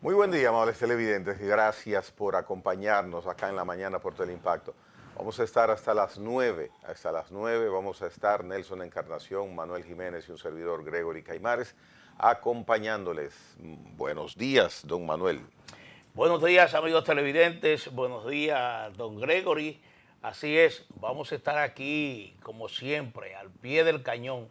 Muy buen día, amables televidentes. Gracias por acompañarnos acá en la mañana por Teleimpacto. Vamos a estar hasta las 9. Hasta las 9 vamos a estar Nelson Encarnación, Manuel Jiménez y un servidor Gregory Caimares acompañándoles. Buenos días, don Manuel. Buenos días, amigos televidentes. Buenos días, don Gregory. Así es, vamos a estar aquí, como siempre, al pie del cañón,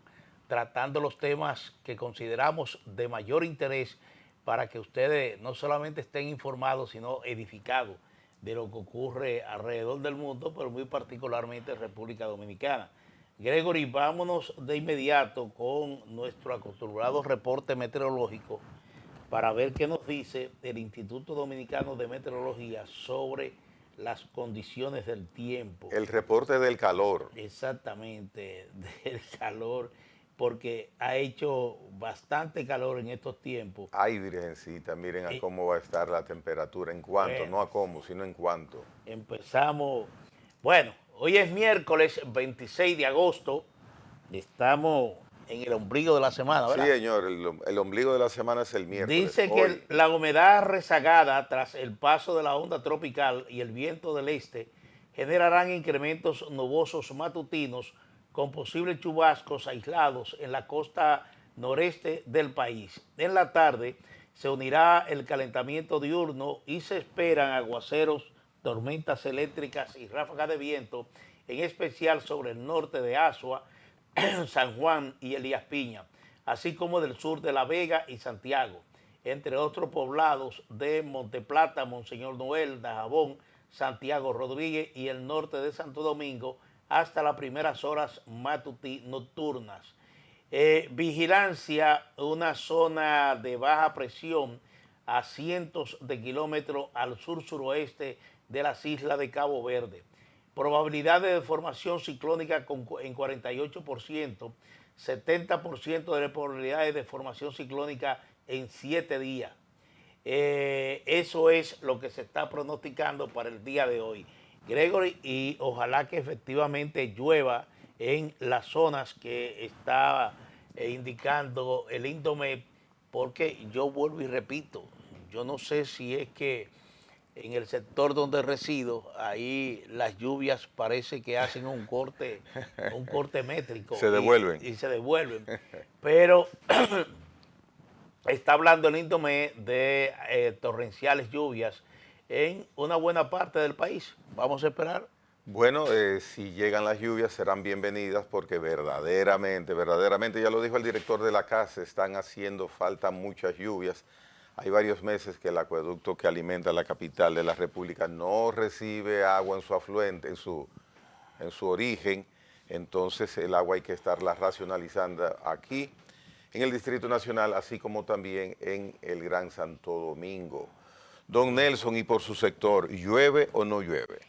tratando los temas que consideramos de mayor interés para que ustedes no solamente estén informados, sino edificados de lo que ocurre alrededor del mundo, pero muy particularmente en República Dominicana. Gregory, vámonos de inmediato con nuestro acostumbrado reporte meteorológico para ver qué nos dice el Instituto Dominicano de Meteorología sobre las condiciones del tiempo. El reporte del calor. Exactamente, del calor, porque ha hecho bastante calor en estos tiempos. Ay, virgencita, miren a cómo va a estar la temperatura, en cuanto, Bueno, no a cómo, sino en cuanto. empezamos, bueno, hoy es miércoles 26 de agosto, estamos en el ombligo de la semana, Sí, ¿verdad? señor, el ombligo de la semana es el miércoles. Dice Hoy. que la humedad rezagada tras el paso de la onda tropical y el viento del este generarán incrementos nubosos matutinos con posibles chubascos aislados en la costa noreste del país. En la tarde se unirá el calentamiento diurno y se esperan aguaceros, tormentas eléctricas y ráfagas de viento, en especial sobre el norte de Azua, San Juan y Elías Piña, así como del sur de La Vega y Santiago, entre otros poblados de Monteplata, Monseñor Noel, Dajabón, Santiago Rodríguez y el norte de Santo Domingo hasta las primeras horas nocturnas. Vigilancia, una zona de baja presión a cientos de kilómetros al sur-suroeste de las islas de Cabo Verde. Probabilidad de deformación ciclónica en 48%, 70% de probabilidades de deformación ciclónica en 7 días. Eso es lo que se está pronosticando para el día de hoy, Gregory, y ojalá que efectivamente llueva en las zonas que está indicando el Indomet, porque yo vuelvo y repito, yo no sé si es que en el sector donde resido, ahí las lluvias parece que hacen un corte métrico. Se devuelven. Y se devuelven. Pero está hablando el Indomé de torrenciales lluvias en una buena parte del país. Vamos a esperar. Bueno, si llegan las lluvias serán bienvenidas porque verdaderamente, ya lo dijo el director de la casa, están haciendo falta muchas lluvias. Hay varios meses que el acueducto que alimenta la capital de la República no recibe agua en su afluente, en su origen, entonces el agua hay que estarla racionalizando aquí en el Distrito Nacional, así como también en el Gran Santo Domingo. Don Nelson, y por su sector, ¿llueve o no llueve?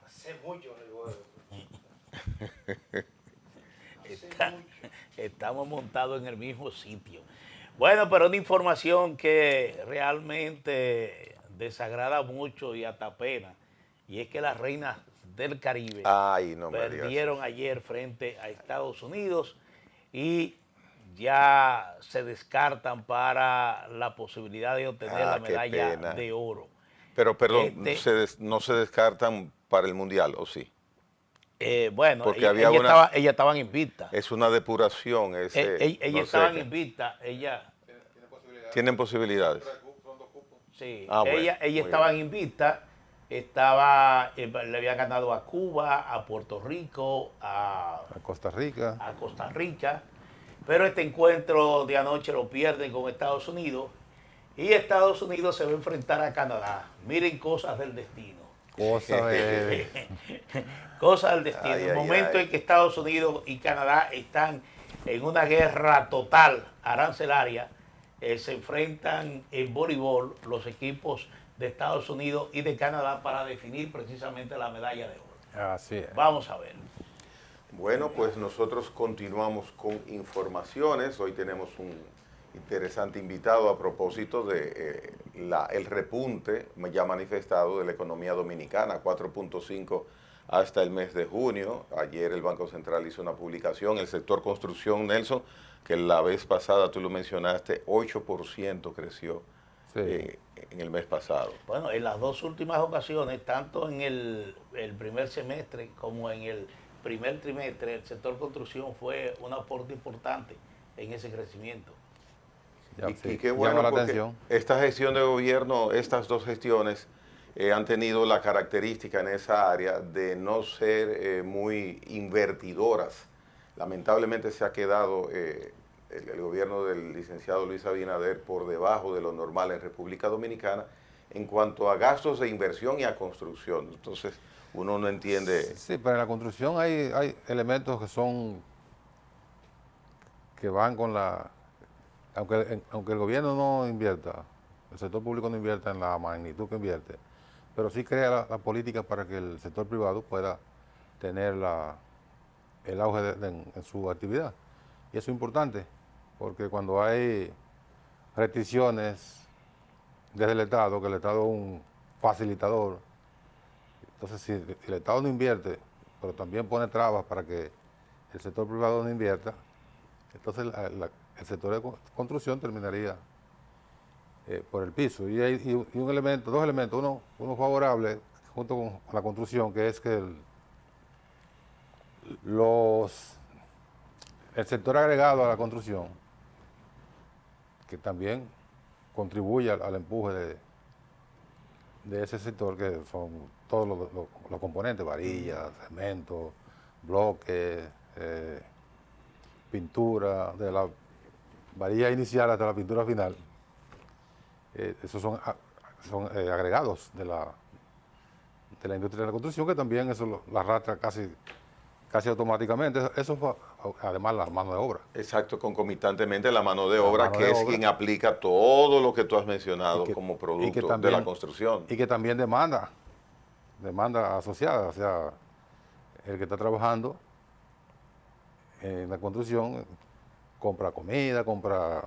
Hace mucho Estamos montados en el mismo sitio. Bueno, pero una información que realmente desagrada mucho y hasta pena, y es que las reinas del Caribe perdieron ayer frente a Estados Unidos y ya se descartan para la posibilidad de obtener la medalla de oro. Pero perdón, ¿no se descartan para el Mundial o sí? Bueno, ellas estaban invictas. Es una depuración. Ellas estaban invictas. ¿Tienen posibilidades? Sí, ellas estaban invictas. Le habían ganado a Cuba, a Puerto Rico, a Costa Rica. A Costa Rica. Pero este encuentro de anoche lo pierden con Estados Unidos. Y Estados Unidos se va a enfrentar a Canadá. Miren cosas del destino. Cosas del destino. El momento en que Estados Unidos y Canadá están en una guerra total arancelaria, se enfrentan en voleibol los equipos de Estados Unidos y de Canadá para definir precisamente la medalla de oro. Así es. Vamos a ver. Bueno, pues nosotros continuamos con informaciones. Hoy tenemos un interesante invitado a propósito de el repunte ya manifestado de la economía dominicana, 4.5 hasta el mes de junio. Ayer el Banco Central hizo una publicación, el sector construcción, Nelson, que la vez pasada tú lo mencionaste, 8% creció en el mes pasado. Bueno, en las dos últimas ocasiones, tanto en el primer semestre como en el primer trimestre, el sector construcción fue un aporte importante en ese crecimiento. Y qué bueno, la porque atención. esta gestión de gobierno, estas dos gestiones, han tenido la característica en esa área de no ser muy invertidoras. Lamentablemente se ha quedado el gobierno del licenciado Luis Abinader por debajo de lo normal en República Dominicana en cuanto a gastos de inversión y a construcción. Entonces, uno no entiende. Sí, pero en la construcción hay elementos que van con la... Aunque el gobierno no invierta, el sector público no invierta en la magnitud que invierte, pero sí crea la política para que el sector privado pueda tener el auge en su actividad. Y eso es importante, porque cuando hay restricciones desde el Estado, que el Estado es un facilitador, entonces si el Estado no invierte, pero también pone trabas para que el sector privado no invierta, entonces el sector de construcción terminaría por el piso. Y hay un elemento, dos elementos, uno favorable junto con la construcción, que es que el sector agregado a la construcción, que también contribuye al empuje de ese sector, que son todos los componentes, varillas, cemento, bloques, pintura, de la varilla inicial hasta la pintura final. Esos son agregados de la industria de la construcción, que también eso la arrastra casi automáticamente. Eso fue, además, la mano de obra. Exacto, concomitantemente la mano de obra, que es quien aplica todo lo que tú has mencionado como producto de la construcción. Y que también demanda asociada, o sea, el que está trabajando en la construcción compra comida, compra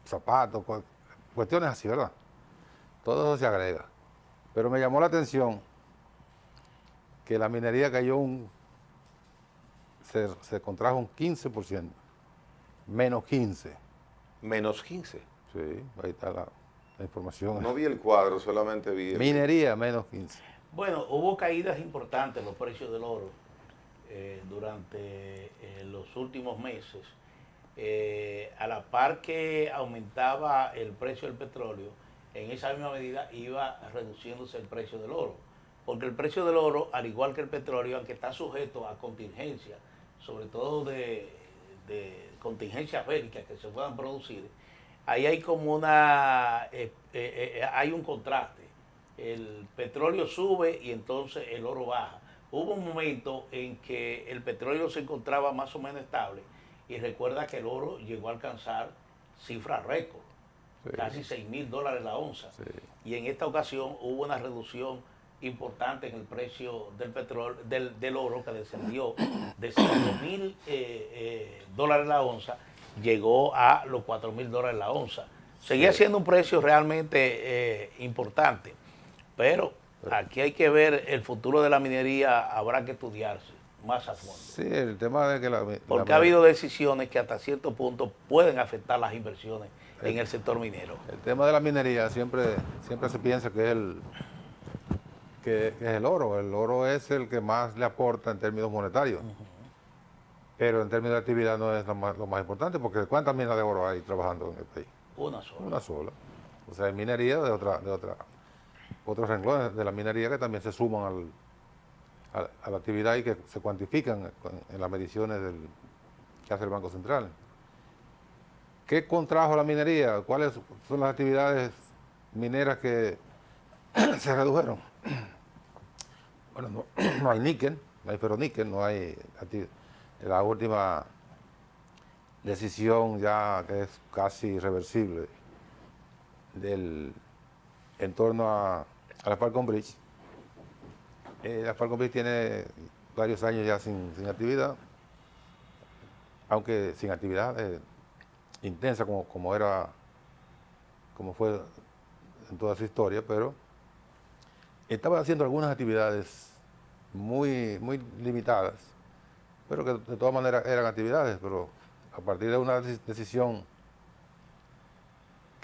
zapatos, cuestiones así, ¿verdad? Todo eso se agrega. Pero me llamó la atención que la minería cayó se contrajo un 15%, menos 15. Menos 15. Sí, ahí está la información. No vi el cuadro, solamente vi Minería, menos 15. Bueno, hubo caídas importantes en los precios del oro durante los últimos meses. A la par que aumentaba el precio del petróleo, en esa misma medida iba reduciéndose el precio del oro. Porque el precio del oro, al igual que el petróleo, aunque está sujeto a contingencias, sobre todo de contingencias bélicas que se puedan producir, ahí hay como hay un contraste. El petróleo sube y entonces el oro baja. Hubo un momento en que el petróleo se encontraba más o menos estable y recuerda que el oro llegó a alcanzar cifras récord, casi $6,000 la onza. Sí. Y en esta ocasión hubo una reducción importante en el precio del petróleo, del oro, que descendió de $5,000 la onza, llegó a los $4,000 la onza. Seguía siendo un precio realmente importante, pero aquí hay que ver el futuro de la minería, habrá que estudiarse más a fondo. Sí, el tema de que porque ha habido decisiones que hasta cierto punto pueden afectar las inversiones en el sector minero. El tema de la minería siempre se piensa que es el oro. El oro es el que más le aporta en términos monetarios. Pero en términos de actividad no es lo más importante, porque ¿cuántas minas de oro hay trabajando en el país? Una sola. Una sola. O sea, hay minería de otros renglones de la minería que también se suman a la actividad y que se cuantifican en las mediciones que hace el Banco Central. ¿Qué contrajo la minería? ¿Cuáles son las actividades mineras que se redujeron? Bueno, no hay níquel, no hay ferroníquel, no hay la última decisión ya que es casi irreversible en torno a la Falcon Bridge. La Falcon Bridge tiene varios años ya sin actividad, aunque sin actividad intensa como fue en toda su historia, pero estaba haciendo algunas actividades muy limitadas, pero que de todas maneras eran actividades, pero a partir de una decisión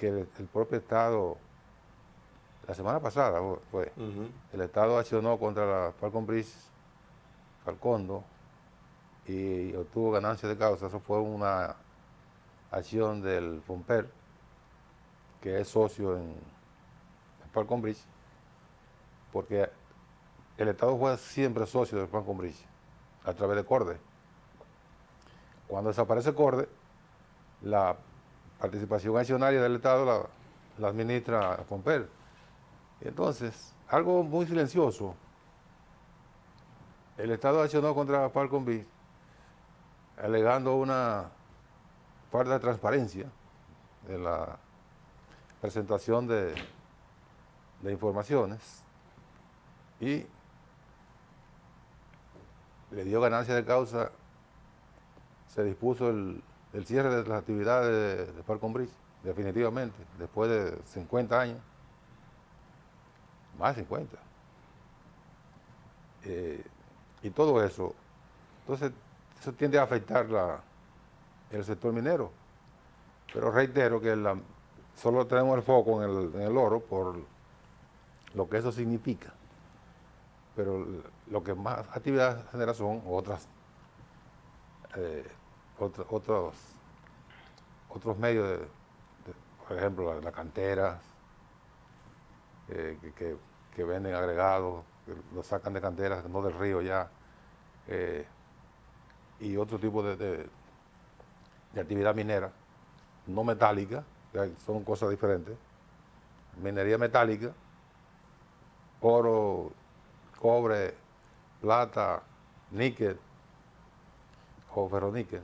que el propio Estado, la semana pasada fue, el Estado accionó contra la Falcon Bridge, Falcondo, y obtuvo ganancias de causa. Eso fue una acción del FOMPER, que es socio en Falcon Bridge, porque el Estado fue siempre socio del Falcon Bridge a través de CORDE. Cuando desaparece CORDE, la participación accionaria del Estado la administra FOMPER. Entonces, algo muy silencioso, el Estado accionó contra Falcon Bridge alegando una falta de transparencia de la presentación de informaciones y le dio ganancia de causa. Se dispuso el cierre de las actividades de Falcon Bridge, definitivamente, después de 50 años, más de 50. Y todo eso, entonces, eso tiende a afectar el sector minero. Pero reitero que solo tenemos el foco en el oro por lo que eso significa. Pero lo que más actividad genera son otros medios, por ejemplo, las canteras, que venden agregados, que los sacan de canteras, no del río ya, y otro tipo de actividad minera, no metálica, que son cosas diferentes. Minería metálica, oro, cobre, plata, níquel o ferroníquel,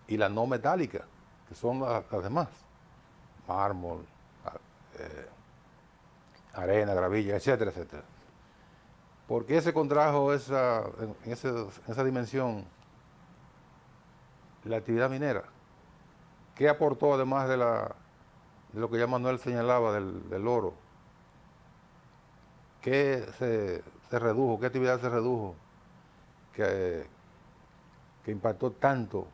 y la no metálica, que son las demás, mármol, arena, gravilla, etcétera, etcétera. ¿Por qué se contrajo en esa dimensión la actividad minera? ¿Qué aportó además de lo que ya Manuel señalaba del oro? ¿Qué se redujo? ¿Qué actividad se redujo? Que impactó tanto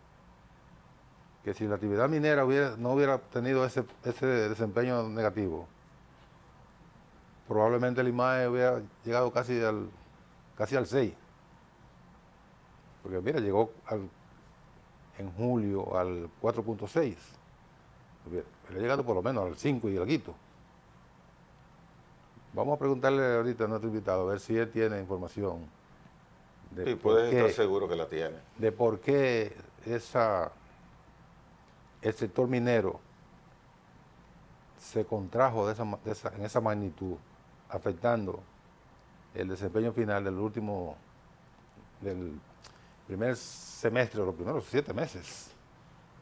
que si la actividad minera no hubiera tenido ese desempeño negativo, probablemente el IMAE hubiera llegado casi al 6. Porque mira, llegó en julio al 4.6. Hubiera llegado por lo menos al 5 y algo. Vamos a preguntarle ahorita a nuestro invitado a ver si él tiene información. Sí, puedes estar seguro que la tiene. De por qué el sector minero se contrajo en esa magnitud, afectando el desempeño final del primer semestre, los primeros 7 meses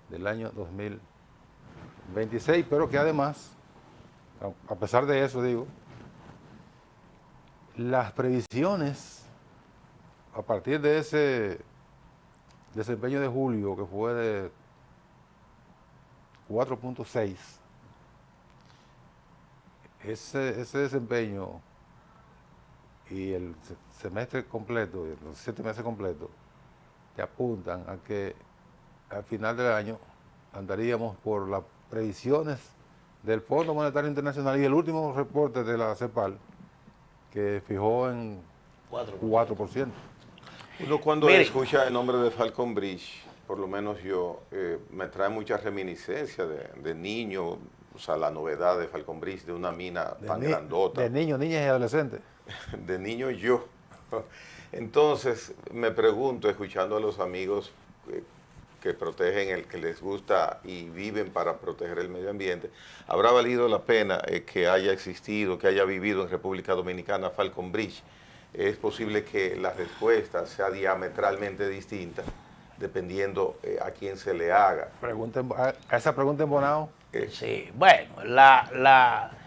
del año 2026, pero que además, a pesar de eso, digo, las previsiones a partir de ese desempeño de julio, que fue de 4.6, ese desempeño y el semestre completo, los 7 meses completos, te apuntan a que al final del año andaríamos por las previsiones del Fondo Monetario Internacional y el último reporte de la CEPAL, que fijó en 4%. Uno cuando escucha el nombre de Falcon Bridge, por lo menos yo, me trae muchas reminiscencias de niño, o sea, la novedad de Falcon Bridge, de una mina tan grandota. De niños, niñas y adolescentes. De niño yo. Entonces, me pregunto, escuchando a los amigos que protegen que les gusta y viven para proteger el medio ambiente, ¿habrá valido la pena que haya existido, que haya vivido en República Dominicana Falcon Bridge? Es posible que la respuesta sea diametralmente distinta dependiendo a quién se le haga. A esa pregunta en Bonao. Sí, bueno,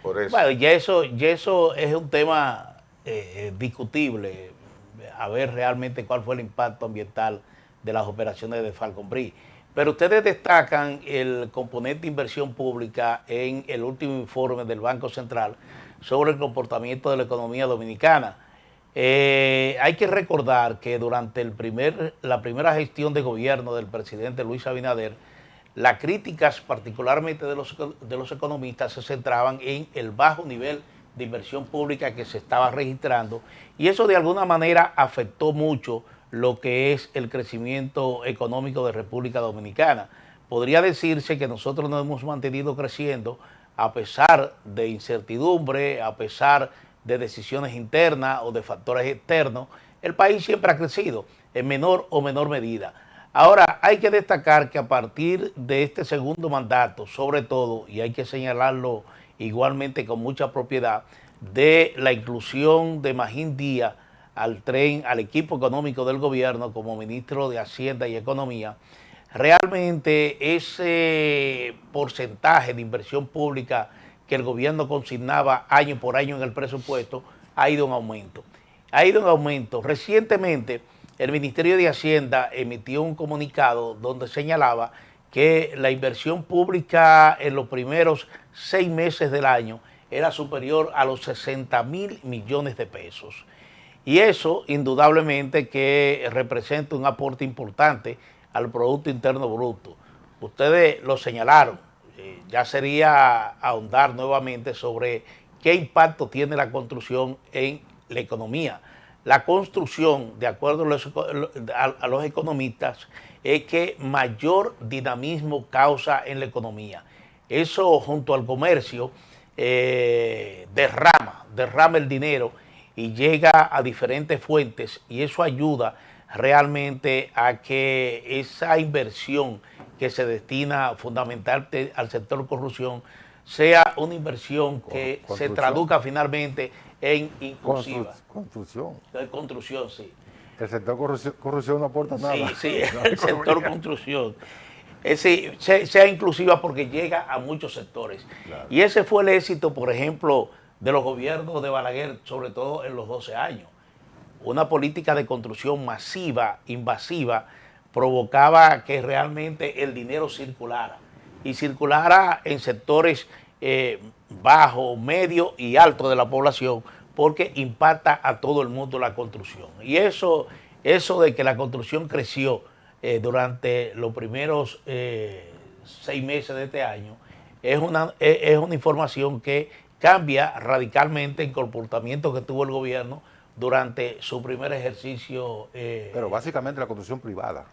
Por eso. Bueno, ya eso es un tema discutible, a ver realmente cuál fue el impacto ambiental de las operaciones de Falcon Bridge. Pero ustedes destacan el componente de inversión pública en el último informe del Banco Central sobre el comportamiento de la economía dominicana. Hay que recordar que durante la primera gestión de gobierno del presidente Luis Abinader, las críticas, particularmente de los economistas, se centraban en el bajo nivel de inversión pública que se estaba registrando, y eso de alguna manera afectó mucho lo que es el crecimiento económico de República Dominicana. Podría decirse que nosotros nos hemos mantenido creciendo a pesar de incertidumbre, a pesar de decisiones internas o de factores externos. El país siempre ha crecido en menor o menor medida. Ahora, hay que destacar que a partir de este segundo mandato, sobre todo, y hay que señalarlo igualmente con mucha propiedad, de la inclusión de Magín Díaz al equipo económico del gobierno como ministro de Hacienda y Economía, realmente ese porcentaje de inversión pública que el gobierno consignaba año por año en el presupuesto ha ido en aumento. Ha ido en aumento. Recientemente, el Ministerio de Hacienda emitió un comunicado donde señalaba que la inversión pública en los primeros 6 meses del año era superior a los 60.000 millones de pesos. Y eso, indudablemente, que representa un aporte importante al Producto Interno Bruto. Ustedes lo señalaron, ya sería ahondar nuevamente sobre qué impacto tiene la construcción en la economía. La construcción, de acuerdo a los economistas, es que mayor dinamismo causa en la economía. Eso junto al comercio derrama el dinero y llega a diferentes fuentes, y eso ayuda realmente a que esa inversión que se destina fundamentalmente al sector corrupción sea una inversión que se traduzca finalmente en inclusiva. Construcción, sí. El sector corrupción no aporta nada. Sí, sí, el sector construcción. Sea inclusiva porque llega a muchos sectores. Claro. Y ese fue el éxito, por ejemplo, de los gobiernos de Balaguer, sobre todo en los 12 años. Una política de construcción masiva, invasiva, provocaba que realmente el dinero circulara. Y circulara en sectores bajo, medio y alto de la población, porque impacta a todo el mundo la construcción. Y eso de que la construcción creció durante los primeros 6 meses de este año, es una información que cambia radicalmente el comportamiento que tuvo el gobierno durante su primer ejercicio. Pero básicamente la construcción privada.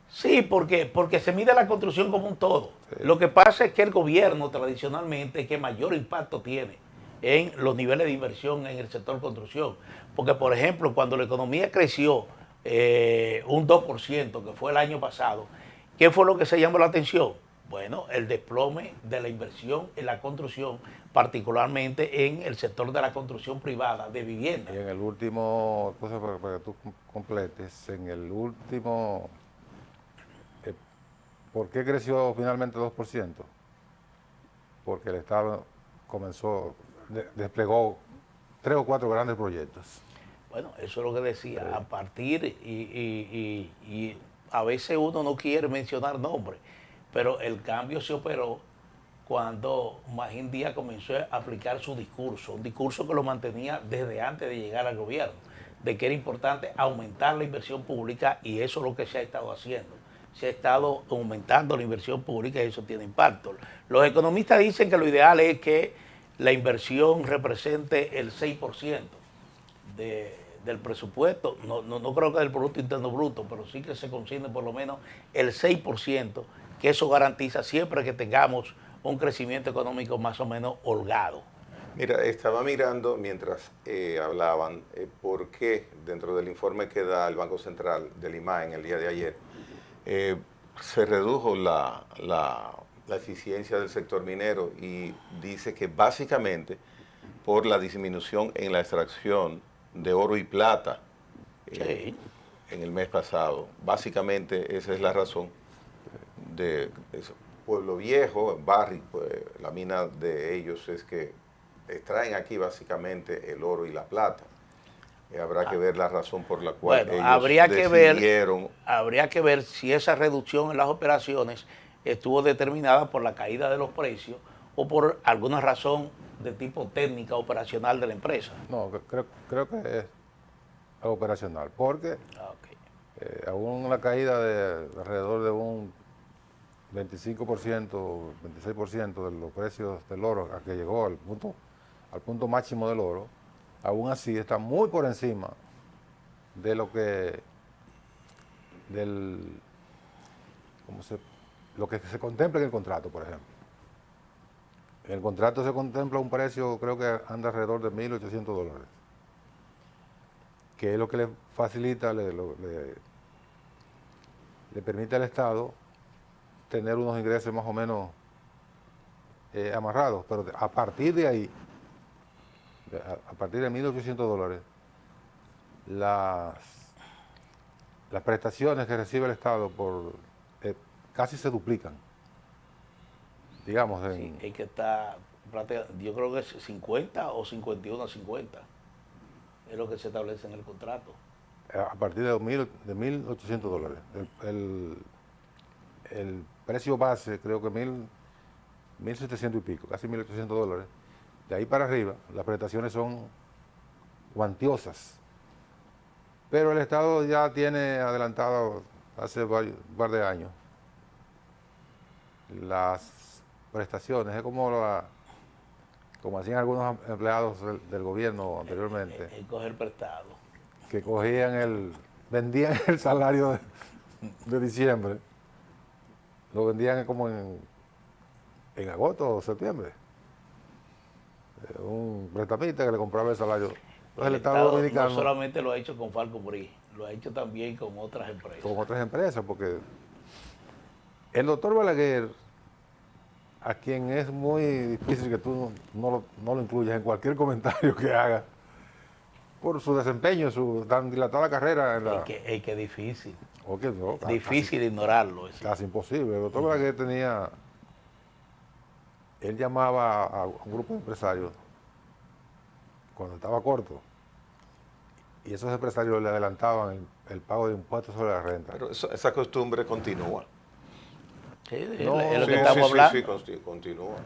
Sí, porque se mide la construcción como un todo. Sí. Lo que pasa es que el gobierno tradicionalmente es que mayor impacto tiene en los niveles de inversión en el sector construcción. Porque, por ejemplo, cuando la economía creció un 2%, que fue el año pasado, ¿qué fue lo que se llamó la atención? Bueno, el desplome de la inversión en la construcción, particularmente en el sector de la construcción privada de vivienda. Y en el último, para que tú completes, en el último, ¿por qué creció finalmente 2%? Porque el Estado desplegó 3 o 4 grandes proyectos. Bueno, eso es lo que decía, sí. A partir, y a veces uno no quiere mencionar nombres, pero el cambio se operó cuando Magín Díaz comenzó a aplicar su discurso, un discurso que lo mantenía desde antes de llegar al gobierno, de que era importante aumentar la inversión pública, y eso es lo que se ha estado haciendo. Se ha estado aumentando la inversión pública y eso tiene impacto. Los economistas dicen que lo ideal es que la inversión represente el 6% del presupuesto, no creo que del Producto Interno Bruto, pero sí que se consigne por lo menos el 6%, que eso garantiza siempre que tengamos un crecimiento económico más o menos holgado. Mira, estaba mirando mientras hablaban por qué dentro del informe que da el Banco Central del IMAE en el día de ayer se redujo la eficiencia del sector minero, y dice que básicamente por la disminución en la extracción de oro y plata en el mes pasado. Básicamente esa es la razón de eso. Pueblo Viejo, Barrick, pues, la mina de ellos es que extraen aquí básicamente el oro y la plata. Habrá que ver la razón por la cual ellos decidieron. Habría que ver si esa reducción en las operaciones estuvo determinada por la caída de los precios o por alguna razón de tipo técnica operacional de la empresa. No, creo que es operacional, porque aún la caída de alrededor de un 25%, 26% de los precios del oro a que llegó al punto máximo del oro, aún así está muy por encima de lo que se contempla en el contrato, por ejemplo. En el contrato se contempla un precio, creo que anda alrededor de $1.800, que es lo que le facilita, le permite al Estado tener unos ingresos más o menos amarrados, pero a partir de ahí, a partir de $1.800, las prestaciones que recibe el Estado casi se duplican. Digamos, Sí, es que está, yo creo que es 50 o 51 a 50. Es lo que se establece en el contrato. a partir de $1.800. El precio base creo que 1.700 y pico, casi $1.800. De ahí para arriba, las prestaciones son cuantiosas. Pero el Estado ya tiene adelantado hace un par de años las prestaciones. Es como hacían algunos empleados del gobierno anteriormente, El coger prestado. que vendían el salario de diciembre, lo vendían como en agosto o septiembre. Un prestamista que le compraba el salario. Entonces el Estado Dominicano, no solamente lo ha hecho con Falcon Bridge, lo ha hecho también con otras empresas. con otras empresas, porque el doctor Balaguer, a quien es muy difícil que tú no lo incluyas en cualquier comentario que haga, por su desempeño, su tan dilatada carrera en la... Es que es difícil. o que no, Difícil ignorarlo. Eso. casi imposible. El doctor Balaguer él llamaba a un grupo de empresarios cuando estaba corto, y esos empresarios le adelantaban el pago de impuestos sobre la renta. Pero esa costumbre continúa. Sí, No, es lo Sí, que estamos hablando. continúa.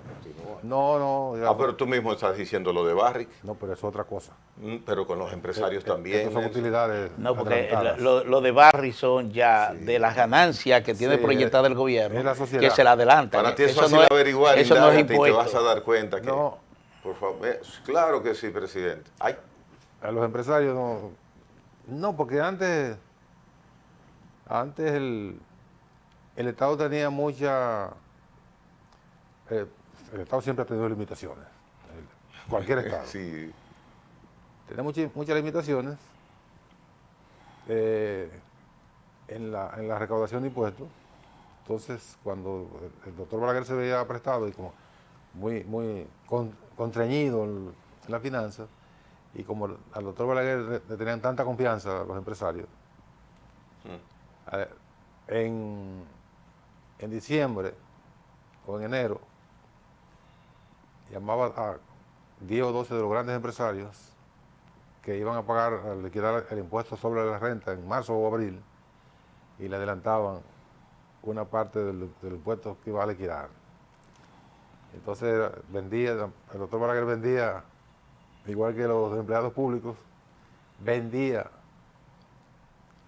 No, Pero tú mismo estás diciendo lo de Barrick, no, pero es otra cosa. pero con los empresarios también. Estas son Nelson. utilidades No, porque adelantadas. lo de Barry son ya de las ganancias que tiene Sí, proyectada el gobierno, es la sociedad. que se la adelantan. Para ti es Eso fácil no es, averiguar, eso no es indágate y te vas impuesto. a dar cuenta que... No. Por favor, claro que sí, presidente. Ay, A los empresarios no, porque antes el Estado tenía el Estado siempre ha tenido limitaciones, cualquier Estado. sí, Tenía muchas limitaciones en la recaudación de impuestos. Entonces, cuando el doctor Balaguer se veía prestado y como muy contrañido en la finanza, y como al doctor Balaguer le tenían tanta confianza a los empresarios, en diciembre o en enero llamaba a 10 o 12 de los grandes empresarios que iban a pagar, a liquidar el impuesto sobre la renta en marzo o abril, y le adelantaban una parte del impuesto que iba a liquidar. Entonces el doctor Balaguer vendía, igual que los empleados públicos, vendía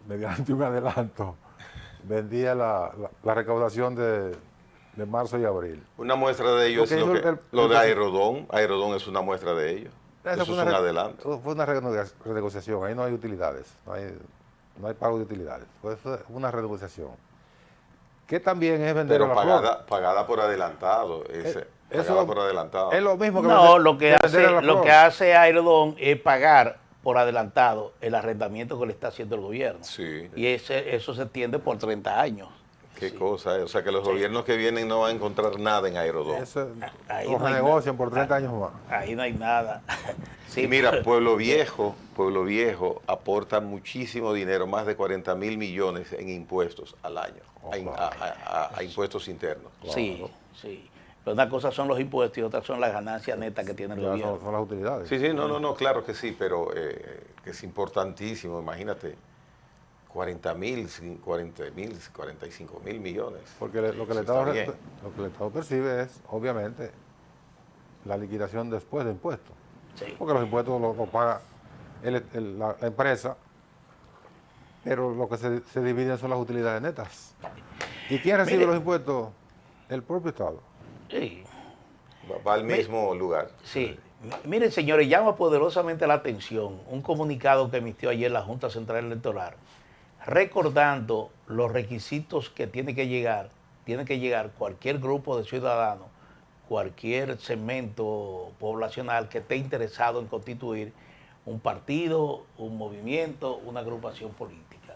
mediante un adelanto, vendía la recaudación de marzo y abril. una muestra de ello es Porque lo hizo de Aerodón. Aerodón es una muestra de ello. Eso es un adelanto. Fue una renegociación, ahí no hay utilidades, no hay pago de utilidades, fue una renegociación. Que también es vender Pero a la flor. pagada por adelantado. Pagada por adelantado. Es lo mismo que No, vender- lo que vender a la flor. hace Aerodón es pagar por adelantado el arrendamiento que le está haciendo el gobierno. Sí. Y eso se extiende por 30 años. Qué cosa es. O sea que los gobiernos que vienen no van a encontrar nada en Aerodón. Eso Ahí lo no hay renegocian por 30 años más. Ahí no hay nada. Sí, Y mira, Pueblo Viejo aporta muchísimo dinero, más de 40.000 millones en impuestos al año, a impuestos internos. sí. Pero una cosa son los impuestos y otra son las ganancias netas que tiene el Ya gobierno. son las utilidades. Sí, no, claro que sí, pero que es importantísimo, imagínate, 45.000 millones. Porque lo que el Eso está Estado, bien. lo que el Estado percibe es, obviamente, la liquidación después de impuestos. Sí. Porque los impuestos los paga la empresa, pero lo que se dividen son las utilidades netas. ¿Y quién recibe Mire. los impuestos? El propio Estado. Sí. Va al mismo lugar. Sí. Miren, señores, llama poderosamente la atención un comunicado que emitió ayer la Junta Central Electoral, recordando los requisitos que tiene que llegar cualquier grupo de ciudadanos, cualquier segmento poblacional que esté interesado en constituir un partido, un movimiento, una agrupación política.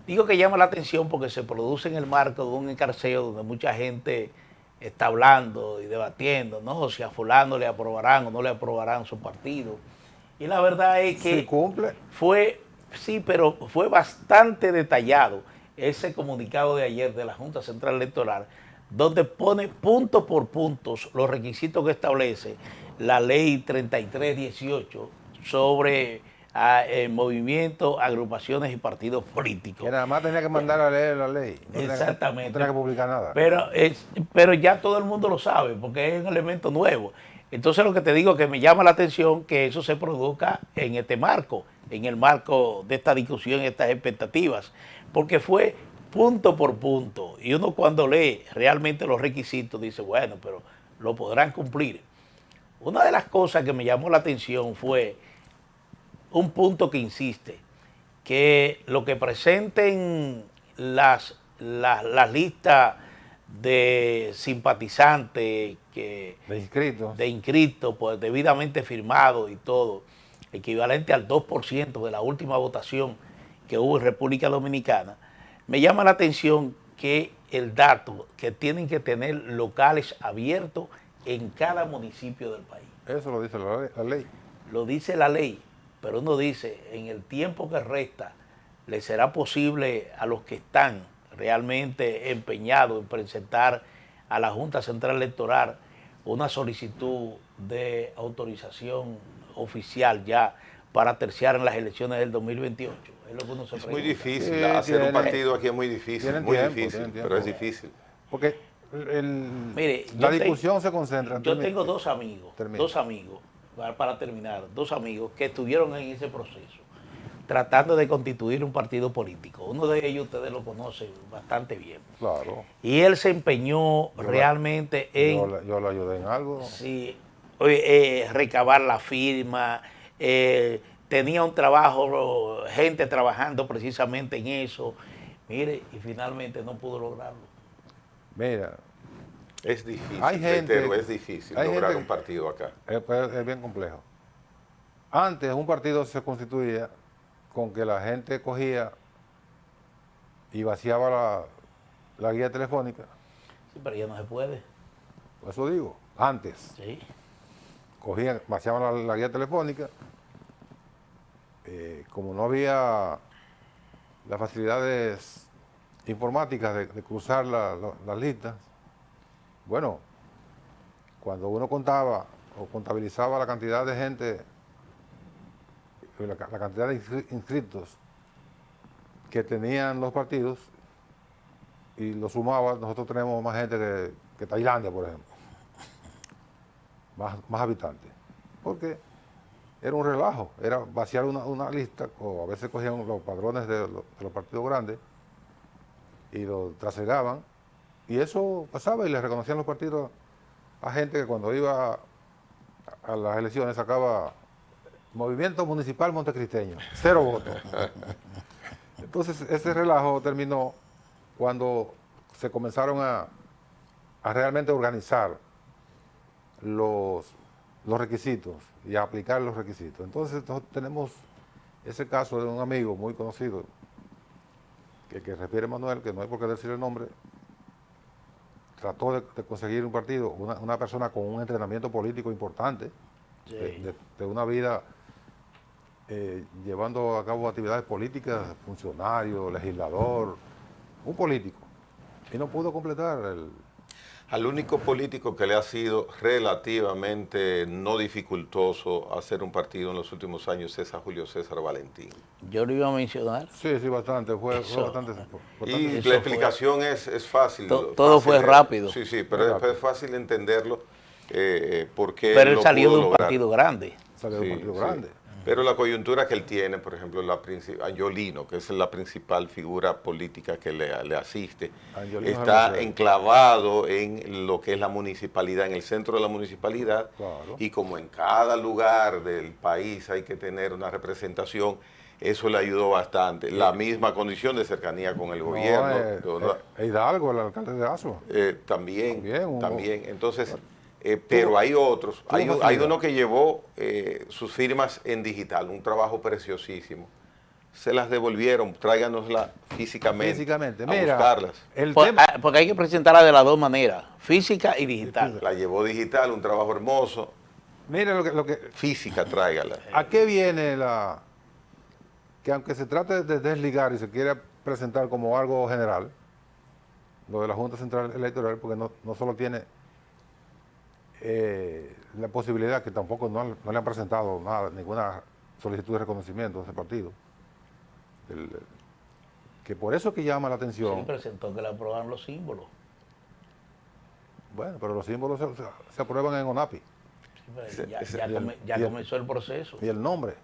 Digo que llama la atención porque se produce en el marco de un escarceo donde mucha gente está hablando y debatiendo, ¿no? Si a fulano le aprobarán o no le aprobarán su partido. Y la verdad es que ¿Sí cumple? pero fue bastante detallado ese comunicado de ayer de la Junta Central Electoral, donde pone punto por puntos los requisitos que establece la ley 3318 sobre movimientos, agrupaciones y partidos políticos. Que nada más tenía que mandar a leer la ley. No Exactamente. No tenía que publicar nada. Pero ya todo el mundo lo sabe, porque es un elemento nuevo. Entonces lo que te digo que me llama la atención que eso se produzca en este marco, en el marco de esta discusión, estas expectativas, porque fue punto por punto. Y uno cuando lee realmente los requisitos dice, bueno, pero lo podrán cumplir. Una de las cosas que me llamó la atención fue un punto que insiste, que lo que presenten las listas de simpatizantes, de inscritos, pues debidamente firmados y todo, equivalente al 2% de la última votación que hubo en República Dominicana, me llama la atención que el dato que tienen que tener locales abiertos en cada municipio del país. Eso lo dice la ley. Lo dice la ley, pero uno dice, en el tiempo que resta, ¿le será posible a los que están realmente empeñados en presentar a la Junta Central Electoral una solicitud de autorización oficial ya para terciar en las elecciones del 2028? Es lo que uno se pregunta. Muy difícil, Sí, hacer un partido aquí es muy difícil, tiempo, pero es difícil. Porque Mire, la discusión se concentra. Yo tengo dos amigos, para terminar, dos amigos que estuvieron en ese proceso, tratando de constituir un partido político. Uno de ellos ustedes lo conocen bastante bien. Claro. Y él se empeñó realmente en... Yo lo ayudé en algo. Sí, recabar la firma, tenía un trabajo, gente trabajando precisamente en eso. Mire, y finalmente no pudo lograrlo. Mira, es difícil, es difícil lograr un partido acá. Es bien complejo. Antes un partido se constituía con que la gente cogía y vaciaba la guía telefónica. Sí, pero ya no se puede. Por eso digo, antes. Sí. Vaciaban la guía telefónica. Como no había las facilidades informáticas de cruzar las listas, bueno, cuando uno contaba o contabilizaba la cantidad de gente, la cantidad de inscritos que tenían los partidos y lo sumaba, nosotros tenemos más gente que Tailandia, por ejemplo, más habitantes, porque era un relajo, era vaciar una lista, o a veces cogían los padrones de los partidos grandes y lo trasegaban, y eso pasaba y le reconocían los partidos a gente que cuando iba a las elecciones sacaba Movimiento Municipal Montecristeño, 0 votos. Entonces ese relajo terminó cuando se comenzaron a realmente organizar los requisitos y a aplicar los requisitos. Entonces nosotros tenemos ese caso de un amigo muy conocido que refiere Manuel, que no hay por qué decir el nombre, trató de conseguir un partido, una persona con un entrenamiento político importante, sí, de una vida llevando a cabo actividades políticas, funcionario, legislador, un político, y no pudo completar Al único político que le ha sido relativamente no dificultoso hacer un partido en los últimos años es a Julio César Valentín. Yo lo iba a mencionar. Sí, bastante, fue bastante. Y la explicación es fácil. Todo fue rápido. Sí, pero es fácil entenderlo porque pero él salió de un partido grande. Salió de un partido grande. Pero la coyuntura que él tiene, por ejemplo, Angiolino, que es la principal figura política que le asiste, Angiolino es está el enclavado en lo que es la municipalidad, en el centro de la municipalidad, Claro. y como en cada lugar del país hay que tener una representación, eso le ayudó bastante. La misma condición de cercanía con el gobierno. Hidalgo, el alcalde de Asua. También. También. Entonces, pero hay otros. Hay facilidad. uno que llevó sus firmas en digital, un trabajo preciosísimo. Se las devolvieron, tráiganoslas físicamente, a Mira, buscarlas. Porque hay que presentarla de las dos maneras, física y digital. La llevó digital, un trabajo hermoso. Mira lo que Física, tráigala. ¿a qué viene que aunque se trate de desligar y se quiera presentar como algo general, lo de la Junta Central Electoral, porque no solo tiene la posibilidad, que tampoco no le han presentado ninguna solicitud de reconocimiento a ese partido, que por eso que llama la atención. Sí, presentó que le aprobaron los símbolos. Bueno, pero los símbolos se aprueban en ONAPI. Sí, pero ya comenzó el proceso. Y el nombre.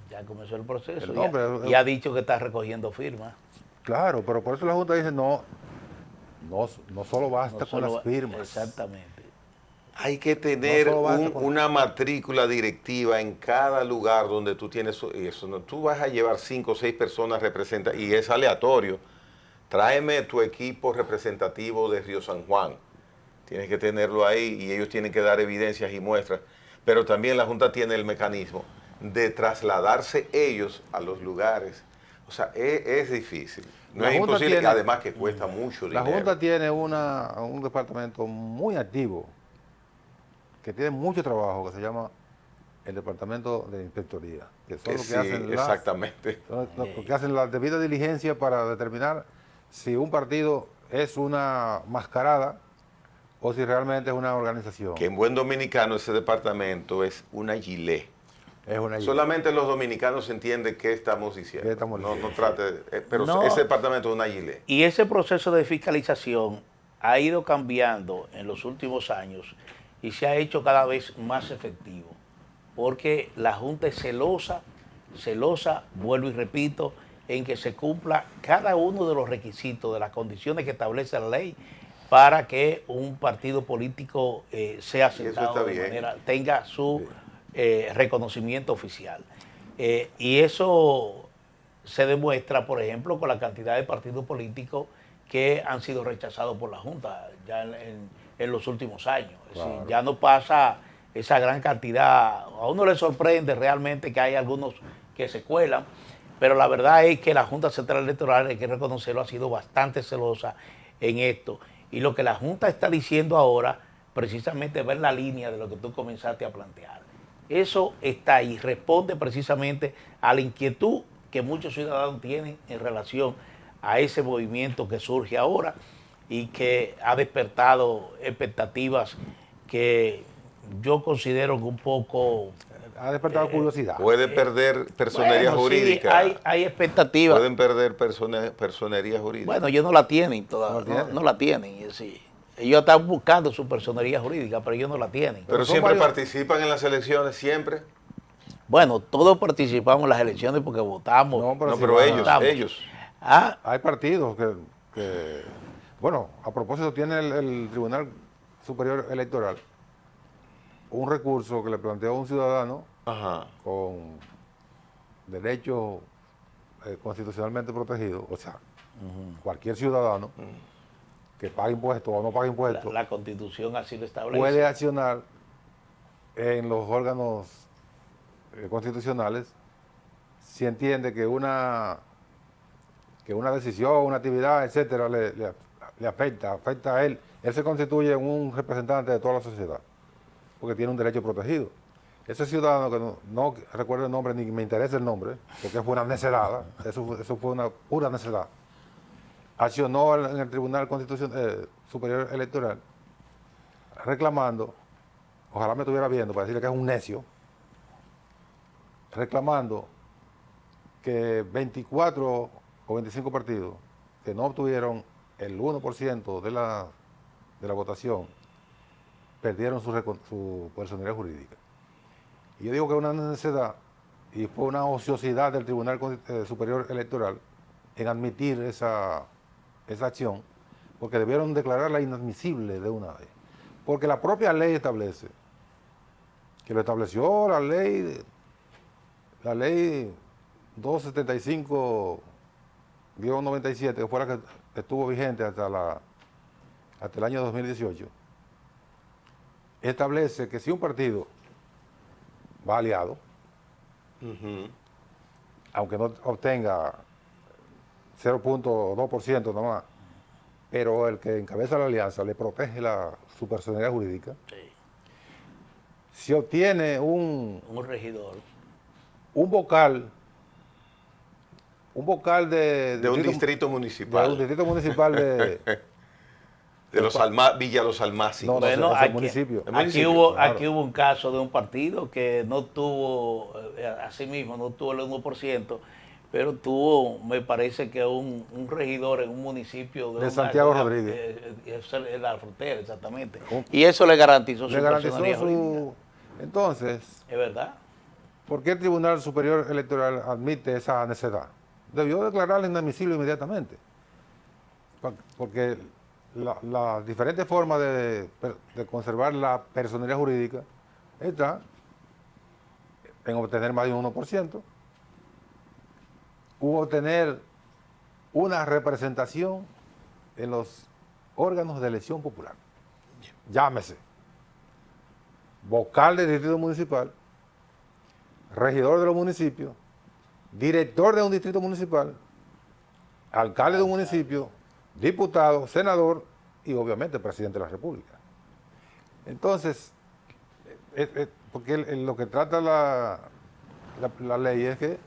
Ya comenzó el proceso. El nombre, y ha dicho que está recogiendo firmas. Claro, pero por eso la Junta dice no solo basta con las firmas. Exactamente. Hay que tener No solo basta una matrícula directiva en cada lugar donde tú tienes eso. No, tú vas a llevar 5 o 6 personas representativas y es aleatorio. Tráeme tu equipo representativo de Río San Juan. Tienes que tenerlo ahí y ellos tienen que dar evidencias y muestras. Pero también la Junta tiene el mecanismo de trasladarse ellos a los lugares. O sea, es difícil. No La es Junta imposible, tiene- además que cuesta mucho La dinero. Junta tiene un departamento muy activo, que tiene mucho trabajo, que se llama el Departamento de Inspectoría, que son los Sí, que hacen exactamente. son los que hacen la debida diligencia para determinar si un partido es una mascarada o si realmente es una organización. Que en buen dominicano ese departamento es una gilet. Es una Solamente los dominicanos entienden qué estamos diciendo. ¿Qué estamos No diciendo? trate, pero No. ese departamento es una gilet. Y ese proceso de fiscalización ha ido cambiando en los últimos años y se ha hecho cada vez más efectivo, porque la Junta es celosa, vuelvo y repito, en que se cumpla cada uno de los requisitos, de las condiciones que establece la ley para que un partido político sea eso aceptado está de bien. manera, tenga su reconocimiento oficial. Y eso se demuestra, por ejemplo, con la cantidad de partidos políticos que han sido rechazados por la Junta ya en los últimos años. Es decir, ya no pasa esa gran cantidad. A uno le sorprende realmente que hay algunos que se cuelan, pero la verdad es que la Junta Central Electoral, hay que reconocerlo, ha sido bastante celosa en esto. Y lo que la Junta está diciendo ahora, precisamente va en la línea de lo que tú comenzaste a plantear. Eso está ahí, responde precisamente a la inquietud que muchos ciudadanos tienen en relación a ese movimiento que surge ahora y que ha despertado expectativas que yo considero que un poco... Ha despertado curiosidad. Puede perder personería bueno, jurídica. Sí, hay expectativas. Pueden perder personería jurídica. Bueno, ellos no la tienen todavía, no la tienen. Es decir, ellos están buscando su personería jurídica, pero ellos no la tienen. pero son siempre varios- participan en las elecciones, siempre. Bueno, todos participamos en las elecciones porque votamos. No, pero No, sí pero van a- ellos, Vamos. ellos. Ah, Hay partidos bueno, a propósito, tiene el Tribunal Superior Electoral un recurso que le planteó un ciudadano Ajá. con derechos constitucionalmente protegidos, o sea, cualquier ciudadano que pague impuestos o no pague impuestos la Constitución así lo establece. puede accionar en los órganos constitucionales si entiende que una decisión, una actividad, etcétera, le afecta a él. Él se constituye en un representante de toda la sociedad, porque tiene un derecho protegido. Ese ciudadano, que no recuerdo el nombre ni me interesa el nombre, porque fue una necedad, eso fue una pura necedad, accionó en el Tribunal Superior Electoral reclamando, ojalá me estuviera viendo para decirle que es un necio, reclamando que 24 o 25 partidos que no obtuvieron el 1% de la votación perdieron su personalidad jurídica. Y yo digo que es una necesidad y fue una ociosidad del Tribunal Superior Electoral en admitir esa acción, porque debieron declararla inadmisible de una vez. Porque la propia ley establece, que lo estableció la ley 275-97, que fue la que estuvo vigente hasta el año 2018, establece que si un partido va aliado, aunque no obtenga 0.2% nomás, pero el que encabeza la alianza le protege su personalidad jurídica, Sí. si obtiene un regidor. un vocal De un distrito municipal. de un distrito municipal de De Villa Los Almácigos. No, Bueno, ese municipio. El aquí municipio, hubo, claro. aquí hubo un caso de un partido que no tuvo, así mismo, no tuvo el 1%, pero tuvo, me parece que un regidor en un municipio De Santiago Rodríguez. En la frontera, exactamente. Un- Y eso le garantizó su Le garantizó personalidad jurídica. Entonces, ¿Es verdad? ¿por qué el Tribunal Superior Electoral admite esa necedad? Debió declararla inadmisible inmediatamente. Porque las diferentes formas de conservar la personalidad jurídica está en obtener más de un 1%, u obtener una representación en los órganos de elección popular. Llámese vocal del distrito municipal, regidor de los municipios, director de un distrito municipal, alcalde de un municipio, diputado, senador y obviamente presidente de la República. Entonces, porque lo que trata la ley es que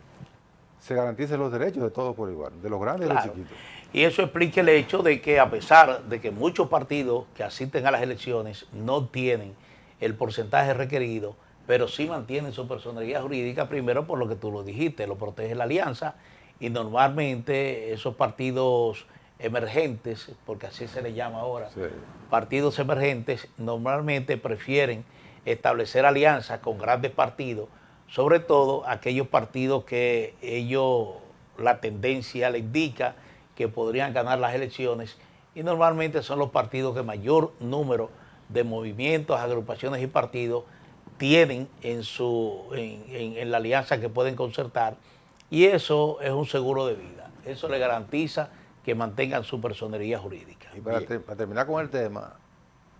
se garanticen los derechos de todos por igual, de los grandes y de los Claro. chiquitos. Y eso explica el hecho de que a pesar de que muchos partidos que asisten a las elecciones no tienen el porcentaje requerido, pero sí mantienen su personalidad jurídica, primero por lo que tú lo dijiste, lo protege la alianza, y normalmente esos partidos emergentes, porque así se les llama ahora, Sí. partidos emergentes, normalmente prefieren establecer alianzas con grandes partidos, sobre todo aquellos partidos que la tendencia le indica que podrían ganar las elecciones, y normalmente son los partidos que mayor número de movimientos, agrupaciones y partidos tienen en la alianza que pueden concertar, y eso es un seguro de vida. Eso le garantiza que mantengan su personería jurídica. Y para terminar con el tema,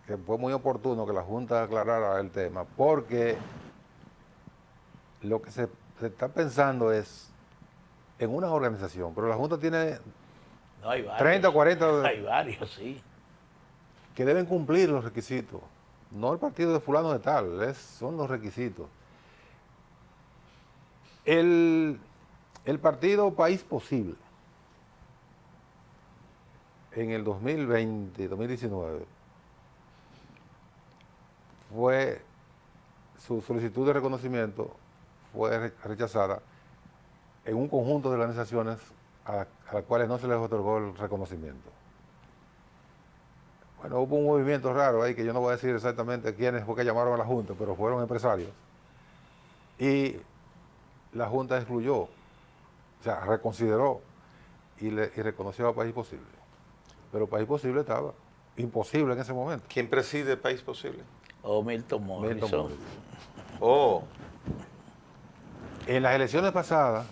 que fue muy oportuno que la Junta aclarara el tema, porque lo que se está pensando es en una organización, pero la Junta tiene No, hay varios. 30 o 40 Hay varios, sí. que deben cumplir los requisitos. No el partido de fulano de tal, son los requisitos. El partido País Posible, en el 2020, 2019, su solicitud de reconocimiento fue rechazada en un conjunto de organizaciones a las cuales no se les otorgó el reconocimiento. Bueno, hubo un movimiento raro ahí, que yo no voy a decir exactamente quiénes fue que llamaron a la Junta, pero fueron empresarios. Y la Junta excluyó, o sea, reconsideró y reconoció a País Posible. Pero País Posible estaba imposible en ese momento. ¿Quién preside País Posible? O Milton Morrison. Morrison. Oh, En las elecciones pasadas,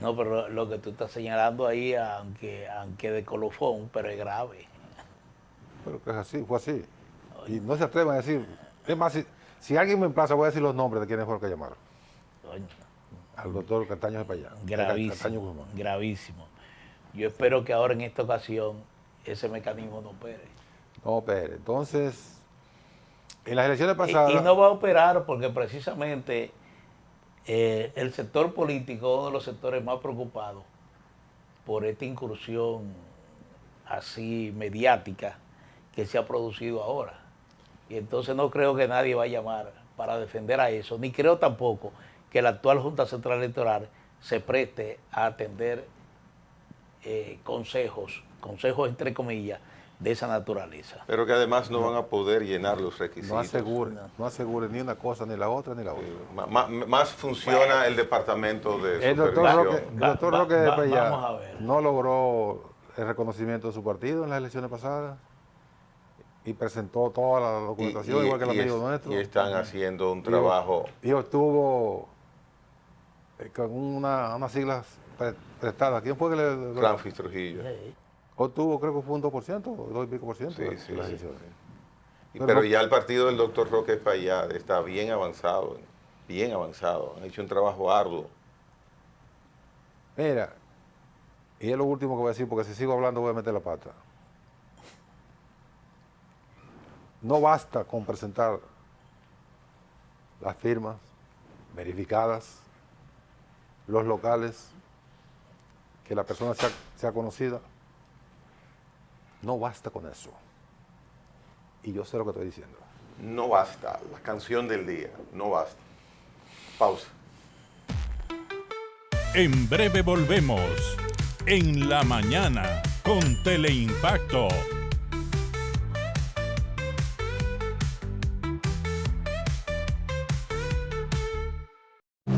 No, pero lo que tú estás señalando ahí, aunque de colofón, pero es grave. pero que es así, fue así. Y no se atreven a decir, es más, si alguien me emplaza, voy a decir los nombres de quienes fueron que llamaron. Coño, Al doctor Castaño de Payá. Castaño gravísimo, Guzmán. gravísimo. Yo espero que ahora en esta ocasión ese mecanismo no opere. No, pero entonces, en las elecciones Y pasadas, no va a operar porque precisamente el sector político es uno de los sectores más preocupados por esta incursión así mediática que se ha producido ahora. Y entonces no creo que nadie va a llamar para defender a eso, ni creo tampoco que la actual Junta Central Electoral se preste a atender consejos entre comillas, de esa naturaleza. Pero que además no van a poder llenar los requisitos. No asegure ni una cosa, ni la otra, ni la otra. Más funciona el departamento de El supervisión. doctor Roque de Payá vamos a ver. no logró el reconocimiento de su partido en las elecciones pasadas y presentó toda la documentación, igual que el amigo nuestro. Y están haciendo un trabajo. Y obtuvo con unas siglas prestadas. ¿Quién fue que le Francis Trujillo. obtuvo? Creo que fue un 2%, 2 y pico por ciento Sí, de sí, las sí. elecciones. Pero ya el partido del doctor Roque Payá está bien avanzado, bien avanzado. Han hecho un trabajo arduo. Mira, y es lo último que voy a decir, porque si sigo hablando voy a meter la pata. No basta con presentar las firmas verificadas, los locales, que la persona sea conocida. No basta con eso. Y yo sé lo que estoy diciendo. No basta, la canción del día, no basta. Pausa. En breve volvemos. En la mañana con Teleimpacto.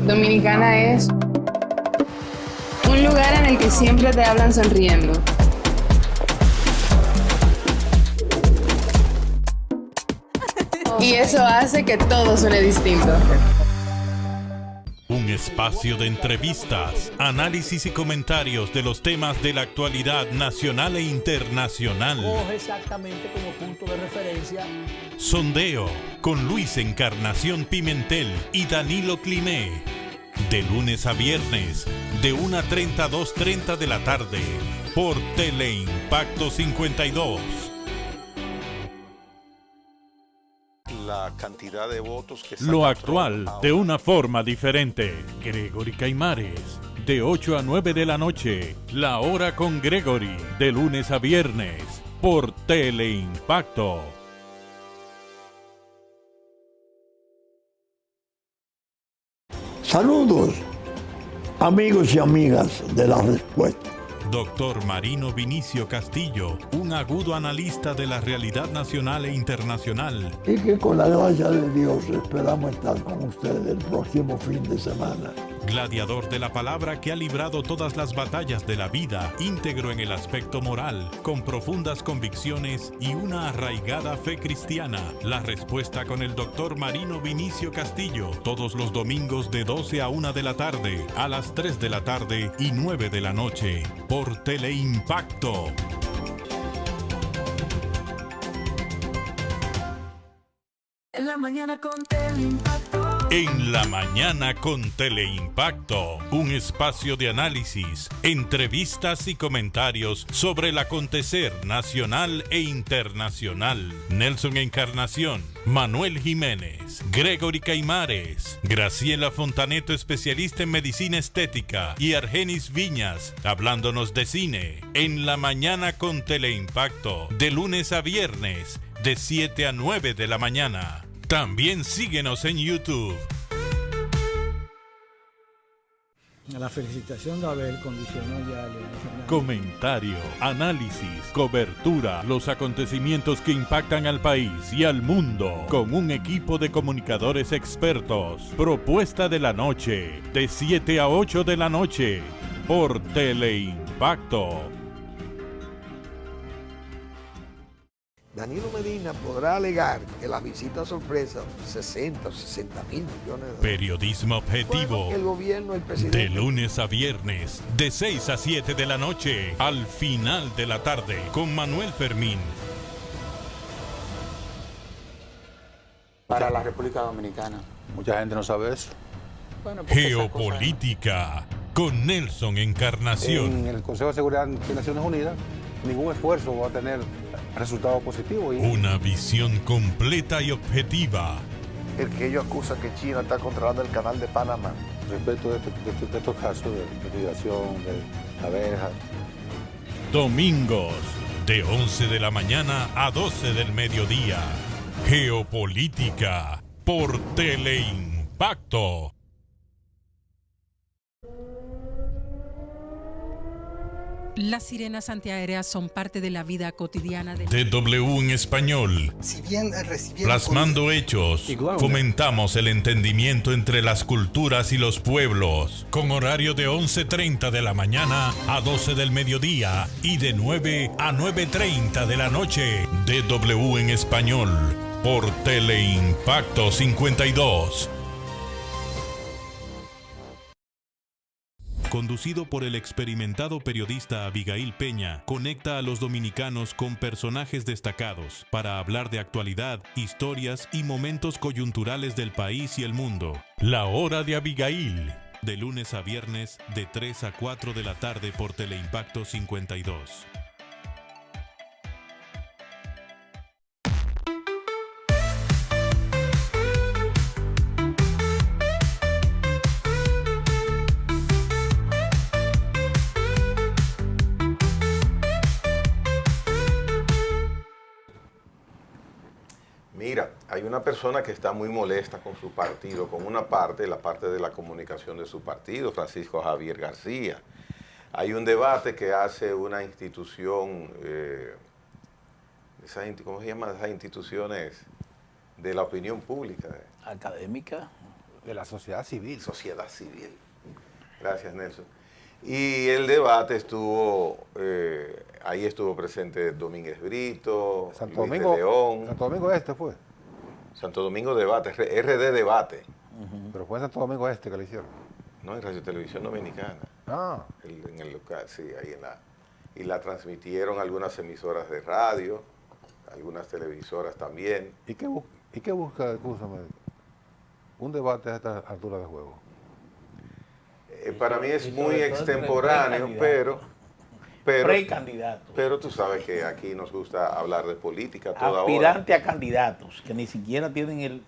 Dominicana es un lugar en el que siempre te hablan sonriendo. Y eso hace que todo suene distinto. Un espacio de entrevistas, análisis y comentarios de los temas de la actualidad nacional e internacional. Coge exactamente como punto de referencia. Sondeo con Luis Encarnación Pimentel y Danilo Cliné. De lunes a viernes, de 1:30 a 2:30 de la tarde, por Teleimpacto 52. La cantidad de votos que Lo saca actual Trump de ahora. una forma diferente. Gregory Caimares, de 8 a 9 de la noche, La Hora con Gregory, de lunes a viernes, por Teleimpacto. Saludos, amigos y amigas de La Respuesta. Doctor Marino Vinicio Castillo, un agudo analista de la realidad nacional e internacional. Y que con la gracia de Dios esperamos estar con ustedes el próximo fin de semana. Gladiador de la palabra que ha librado todas las batallas de la vida, íntegro en el aspecto moral, con profundas convicciones y una arraigada fe cristiana. La Respuesta con el doctor Marino Vinicio Castillo, todos los domingos de 12 a 1 de la tarde, a las 3 de la tarde y 9 de la noche, por Teleimpacto. En la mañana con Teleimpacto. En la mañana con Teleimpacto, un espacio de análisis, entrevistas y comentarios sobre el acontecer nacional e internacional. Nelson Encarnación, Manuel Jiménez, Gregory Caimares, Graciela Fontaneto, especialista en medicina estética, y Argenis Viñas, hablándonos de cine. En la mañana con Teleimpacto, de lunes a viernes, de 7 a 9 de la mañana. También síguenos en YouTube. La felicitación de Abel condicionó ya Comentario, análisis, cobertura, los acontecimientos que impactan al país y al mundo, con un equipo de comunicadores expertos. Propuesta de la noche, de 7 a 8 de la noche, por Teleimpacto. Danilo Medina podrá alegar que la visita sorpresa, 60 o 60 mil millones de dólares, Periodismo objetivo. el gobierno, el presidente. De lunes a viernes, de 6 a 7 de la noche, al final de la tarde, con Manuel Fermín. Para la República Dominicana. Mucha gente no sabe eso. Bueno, porque esas Geopolítica, con Nelson Encarnación. En el Consejo de Seguridad de Naciones Unidas, ningún esfuerzo va a tener resultado positivo. Una visión completa y objetiva. El que ellos acusan que China está controlando el canal de Panamá. Respecto de estos casos de migración, de abejas. Domingos, de 11 de la mañana a 12 del mediodía. Geopolítica, por Teleimpacto. Las sirenas antiaéreas son parte de la vida cotidiana de DW en español. Si bien Plasmando hechos, fomentamos el entendimiento entre las culturas y los pueblos. Con horario de 11:30 de la mañana a 12 del mediodía y de 9 a 9:30 de la noche. DW en español por Teleimpacto 52. Conducido por el experimentado periodista Abigail Peña, conecta a los dominicanos con personajes destacados para hablar de actualidad, historias y momentos coyunturales del país y el mundo. La Hora de Abigail, de lunes a viernes de 3 a 4 de la tarde por Teleimpacto 52. Mira, hay una persona que está muy molesta con su partido, con una parte, la parte de la comunicación de su partido, Francisco Javier García. Hay un debate que hace una institución, ¿cómo se llaman esas instituciones de la opinión pública? Académica. De la sociedad civil. Sociedad civil. Gracias, Nelson. Y el debate estuvo, ahí estuvo presente Domínguez Brito, Santo Luis Domingo, de León. Santo Domingo Este fue. Santo Domingo Debate, RD Debate. Pero fue en Santo Domingo Este que lo hicieron. No, en Radio Televisión Dominicana. Ah. En el local, sí, ahí y la transmitieron algunas emisoras de radio, algunas televisoras también. ¿Y qué busca, escúchame, un debate a esta altura de juego? Para mí es muy extemporáneo, pero precandidatos. Pero tú sabes que aquí nos gusta hablar de política toda hora. Aspirante a candidatos que ni siquiera tienen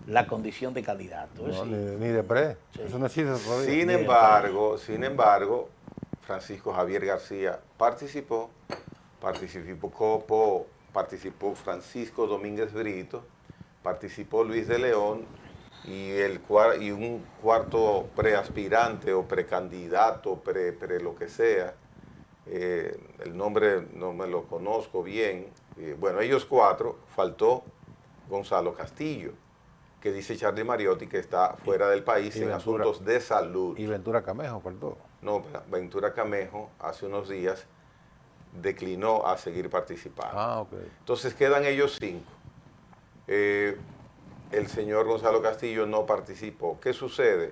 la condición de candidato. No, ni de pre. Sí. Eso no existe todavía. Sin embargo, Francisco Javier García participó Francisco Domínguez Brito, participó Luis de León, y un cuarto preaspirante o precandidato, lo que sea, el nombre no me lo conozco bien, bueno, ellos cuatro, faltó Gonzalo Castillo, que dice Charlie Mariotti que está fuera del país en asuntos de salud. Y Ventura Camejo faltó. No, Ventura Camejo hace unos días declinó a seguir participando. Ah, ok. Entonces quedan ellos 5. El señor Gonzalo Castillo no participó. ¿Qué sucede?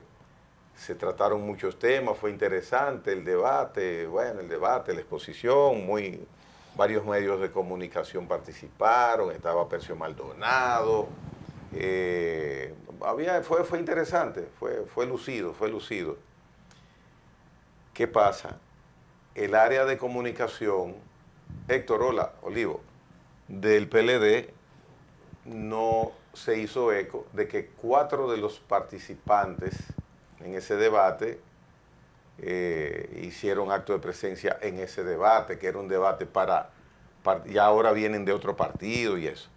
Se trataron muchos temas, fue interesante el debate, la exposición, varios medios de comunicación participaron, estaba Percio Maldonado, fue interesante, fue lucido. ¿Qué pasa? El área de comunicación, Héctor Olivo, del PLD, no se hizo eco de que 4 de los participantes en ese debate hicieron acto de presencia en ese debate, que era un debate y ahora vienen de otro partido y eso.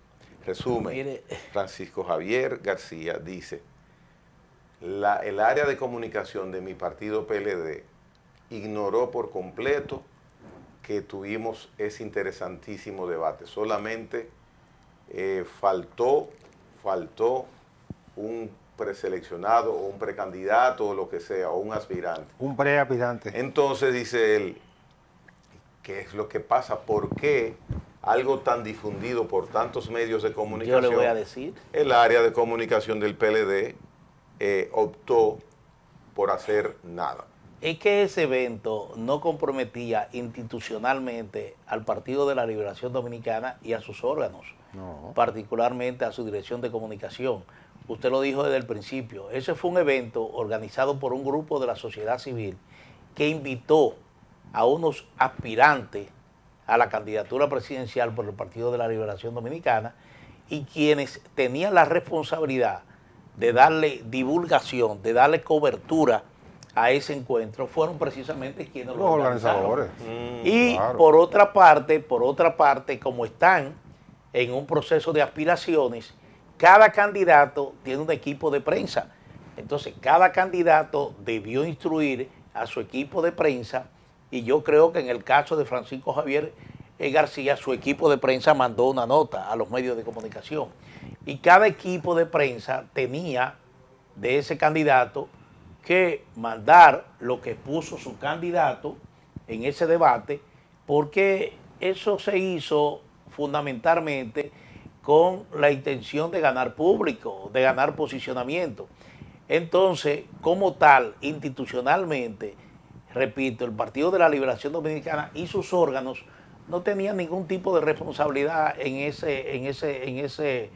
Resumen, Francisco Javier García dice, el área de comunicación de mi partido PLD ignoró por completo que tuvimos ese interesantísimo debate. Solamente faltó un preseleccionado o un precandidato o lo que sea, o un aspirante. Un preaspirante. Entonces dice él, ¿qué es lo que pasa? ¿Por qué algo tan difundido por tantos medios de comunicación? Yo le voy a decir. El área de comunicación del PLD optó por hacer nada. Es que ese evento no comprometía institucionalmente al Partido de la Liberación Dominicana y a sus órganos, particularmente a su dirección de comunicación. Usted lo dijo desde el principio, ese fue un evento organizado por un grupo de la sociedad civil que invitó a unos aspirantes a la candidatura presidencial por el Partido de la Liberación Dominicana y quienes tenían la responsabilidad de darle divulgación, de darle cobertura a ese encuentro fueron precisamente quienes los organizadores. Y claro, por otra parte, como están en un proceso de aspiraciones, cada candidato tiene un equipo de prensa. Entonces, cada candidato debió instruir a su equipo de prensa y yo creo que en el caso de Francisco Javier García, su equipo de prensa mandó una nota a los medios de comunicación. Y cada equipo de prensa tenía de ese candidato que mandar lo que puso su candidato en ese debate, porque eso se hizo fundamentalmente con la intención de ganar público, de ganar posicionamiento. Entonces, como tal, institucionalmente, repito, el Partido de la Liberación Dominicana y sus órganos no tenían ningún tipo de responsabilidad en ese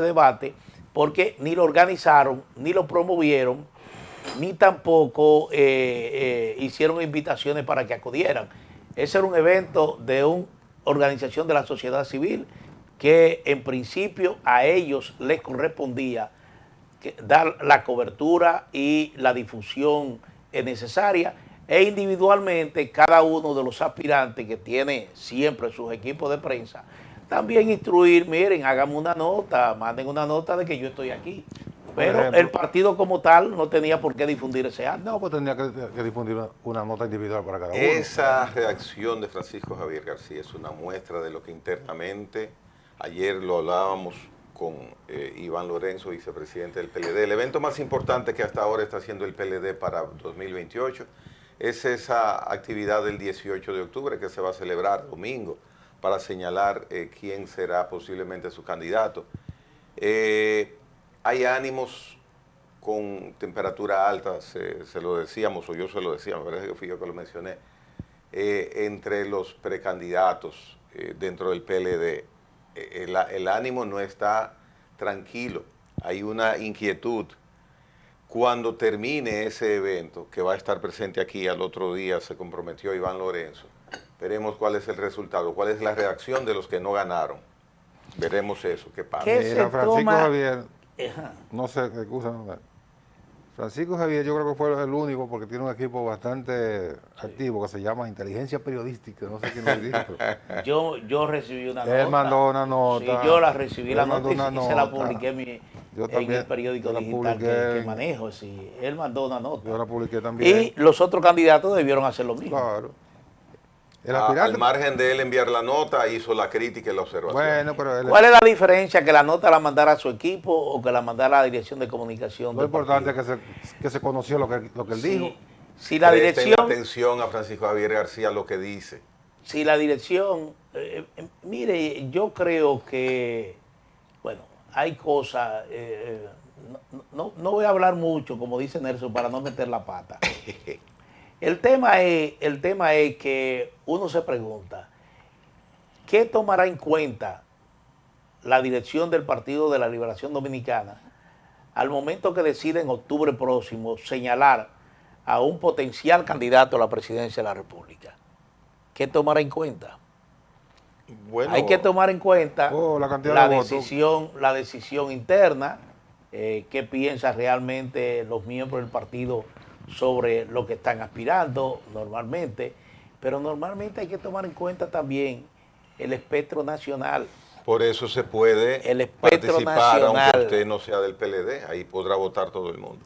debate, porque ni lo organizaron, ni lo promovieron, ni tampoco hicieron invitaciones para que acudieran. Ese era un evento de una organización de la sociedad civil que en principio a ellos les correspondía dar la cobertura y la difusión necesaria, e individualmente cada uno de los aspirantes que tiene siempre sus equipos de prensa, también instruir, miren, háganme una nota, manden una nota de que yo estoy aquí. Pero ejemplo, el partido como tal no tenía por qué difundir ese acto. No, pues tenía que difundir una nota individual para cada uno. Esa reacción de Francisco Javier García es una muestra de lo que internamente, ayer lo hablábamos con Iván Lorenzo, vicepresidente del PLD, el evento más importante que hasta ahora está haciendo el PLD para 2028 es esa actividad del 18 de octubre que se va a celebrar domingo para señalar quién será posiblemente su candidato. Hay ánimos con temperatura alta, se lo decíamos, o yo se lo decía, me parece que fui yo que lo mencioné, entre los precandidatos dentro del PLD. El ánimo no está tranquilo, hay una inquietud. Cuando termine ese evento, que va a estar presente aquí al otro día, se comprometió Iván Lorenzo, veremos cuál es el resultado, cuál es la reacción de los que no ganaron. Veremos eso, qué pasa. Mira, Francisco Javier, no sé, Francisco Javier yo creo que fue el único, porque tiene un equipo bastante activo que se llama Inteligencia Periodística, no sé quién lo dijo. Yo recibí una nota. Él mandó una nota. Sí, yo la recibí la nota y se la publiqué en el periódico digital que manejo. Sí, él mandó una nota. Yo la publiqué también. Y los otros candidatos debieron hacer lo mismo. Claro. Al margen de él enviar la nota, hizo la crítica y la observación. Bueno, pero ¿cuál es la diferencia? ¿Que la nota la mandara a su equipo o que la mandara a la dirección de comunicación? Lo importante es que se conoció lo que él dijo. Si la dirección... Presten atención a Francisco Javier García lo que dice. Si la dirección... mire, yo creo que... Bueno, hay cosas... no voy a hablar mucho, como dice Nelson, para no meter la pata. El tema es que uno se pregunta, ¿qué tomará en cuenta la dirección del Partido de la Liberación Dominicana al momento que decide en octubre próximo señalar a un potencial candidato a la presidencia de la República? ¿Qué tomará en cuenta? Bueno, hay que tomar en cuenta la decisión interna, qué piensan realmente los miembros del partido sobre lo que están aspirando normalmente, pero normalmente hay que tomar en cuenta también el espectro nacional. Por eso se puede participar, aunque usted no sea del PLD, ahí podrá votar todo el mundo.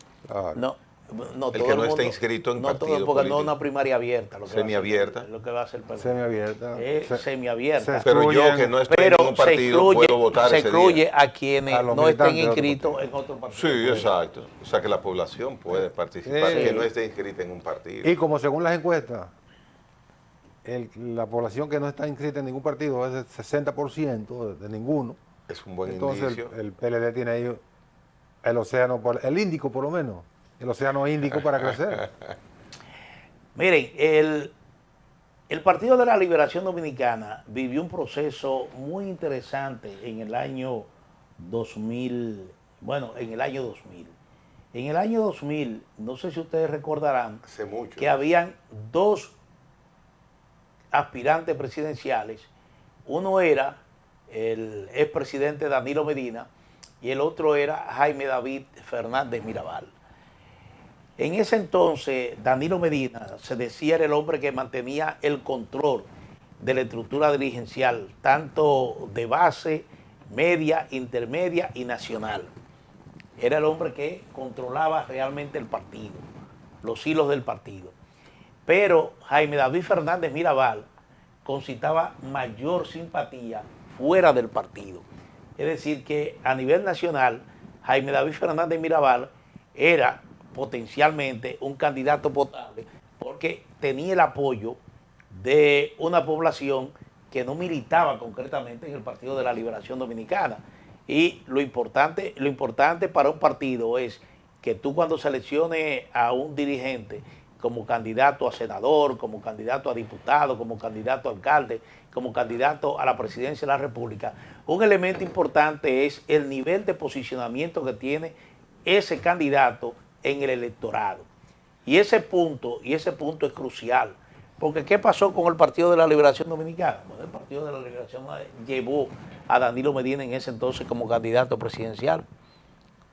No, el que no esté inscrito en partido político. Porque no es una primaria abierta. Semiabierta. Lo que va a hacer el PLD. Semiabierta. Semiabierta. Pero yo que no estoy en ningún partido puedo votar ese día. Se excluye a quienes no estén inscritos en otro partido. Sí, exacto. O sea que la población puede participar, que no esté inscrita en un partido. Y como según las encuestas, la población que no está inscrita en ningún partido es el 60% de ninguno. Es un buen indicio. Entonces el PLD tiene ahí el océano, el Índico por lo menos. El océano Índico para crecer. Miren, el Partido de la Liberación Dominicana vivió un proceso muy interesante en el año 2000. Bueno, en el año 2000. En el año 2000, no sé si ustedes recordarán, que habían dos aspirantes presidenciales. Uno era el expresidente Danilo Medina y el otro era Jaime David Fernández Mirabal. En ese entonces, Danilo Medina se decía era el hombre que mantenía el control de la estructura dirigencial, tanto de base, media, intermedia y nacional. Era el hombre que controlaba realmente el partido, los hilos del partido. pero Jaime David Fernández Mirabal concitaba mayor simpatía fuera del partido. Es decir, que a nivel nacional, Jaime David Fernández Mirabal era potencialmente un candidato potable porque tenía el apoyo de una población que no militaba concretamente en el Partido de la Liberación Dominicana. Y lo importante para un partido es que tú cuando selecciones a un dirigente como candidato a senador, como candidato a diputado, como candidato a alcalde, como candidato a la presidencia de la República, un elemento importante es el nivel de posicionamiento que tiene ese candidato en el electorado. Y ese punto es crucial. Porque ¿qué pasó con el Partido de la Liberación Dominicana? Bueno, el Partido de la Liberación llevó a Danilo Medina en ese entonces como candidato presidencial,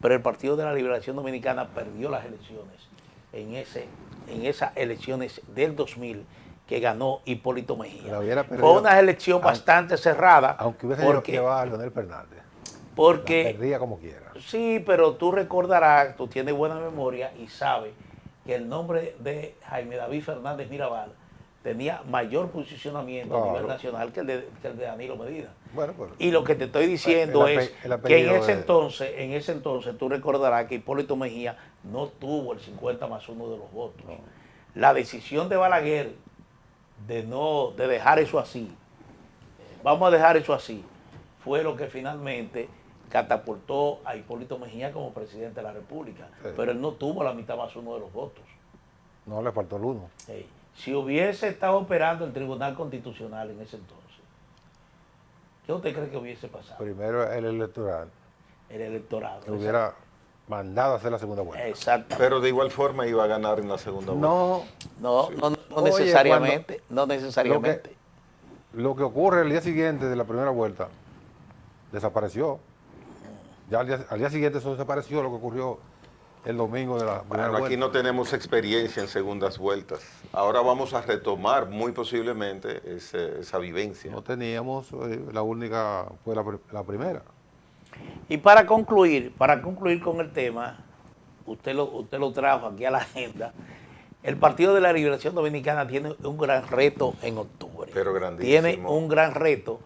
pero el Partido de la Liberación Dominicana perdió las elecciones en esas elecciones del 2000 que ganó Hipólito Mejía. Fue una elección bastante cerrada. Aunque hubiese llevado a Leonel Fernández. Porque perdía como quiera. Sí, pero tú recordarás, tú tienes buena memoria y sabes que el nombre de Jaime David Fernández Mirabal tenía mayor posicionamiento a nivel nacional que el de Danilo Medina. Bueno, y lo que te estoy diciendo es que en ese entonces tú recordarás que Hipólito Mejía no tuvo el 50+1 de los votos. No. La decisión de Balaguer de dejar eso así, vamos a dejar eso así, fue lo que finalmente catapultó a Hipólito Mejía como presidente de la República. Sí. Pero él no tuvo la mitad+1 de los votos. No, le faltó el 1. Sí. Si hubiese estado operando el Tribunal Constitucional en ese entonces, ¿qué usted cree que hubiese pasado? Primero el electoral. El electorado. Que hubiera mandado a hacer la segunda vuelta. Exacto. Pero de igual forma iba a ganar en la segunda vuelta. No necesariamente. No necesariamente. Lo que ocurre el día siguiente de la primera vuelta, desapareció. Ya al día siguiente eso desapareció, lo que ocurrió el domingo de la primera vuelta. Aquí no tenemos experiencia en segundas vueltas. Ahora vamos a retomar muy posiblemente esa vivencia. No teníamos, la única fue la primera. Y para concluir con el tema, usted lo trajo aquí a la agenda. El Partido de la Liberación Dominicana tiene un gran reto en octubre. Pero grandísimo. Tiene un gran reto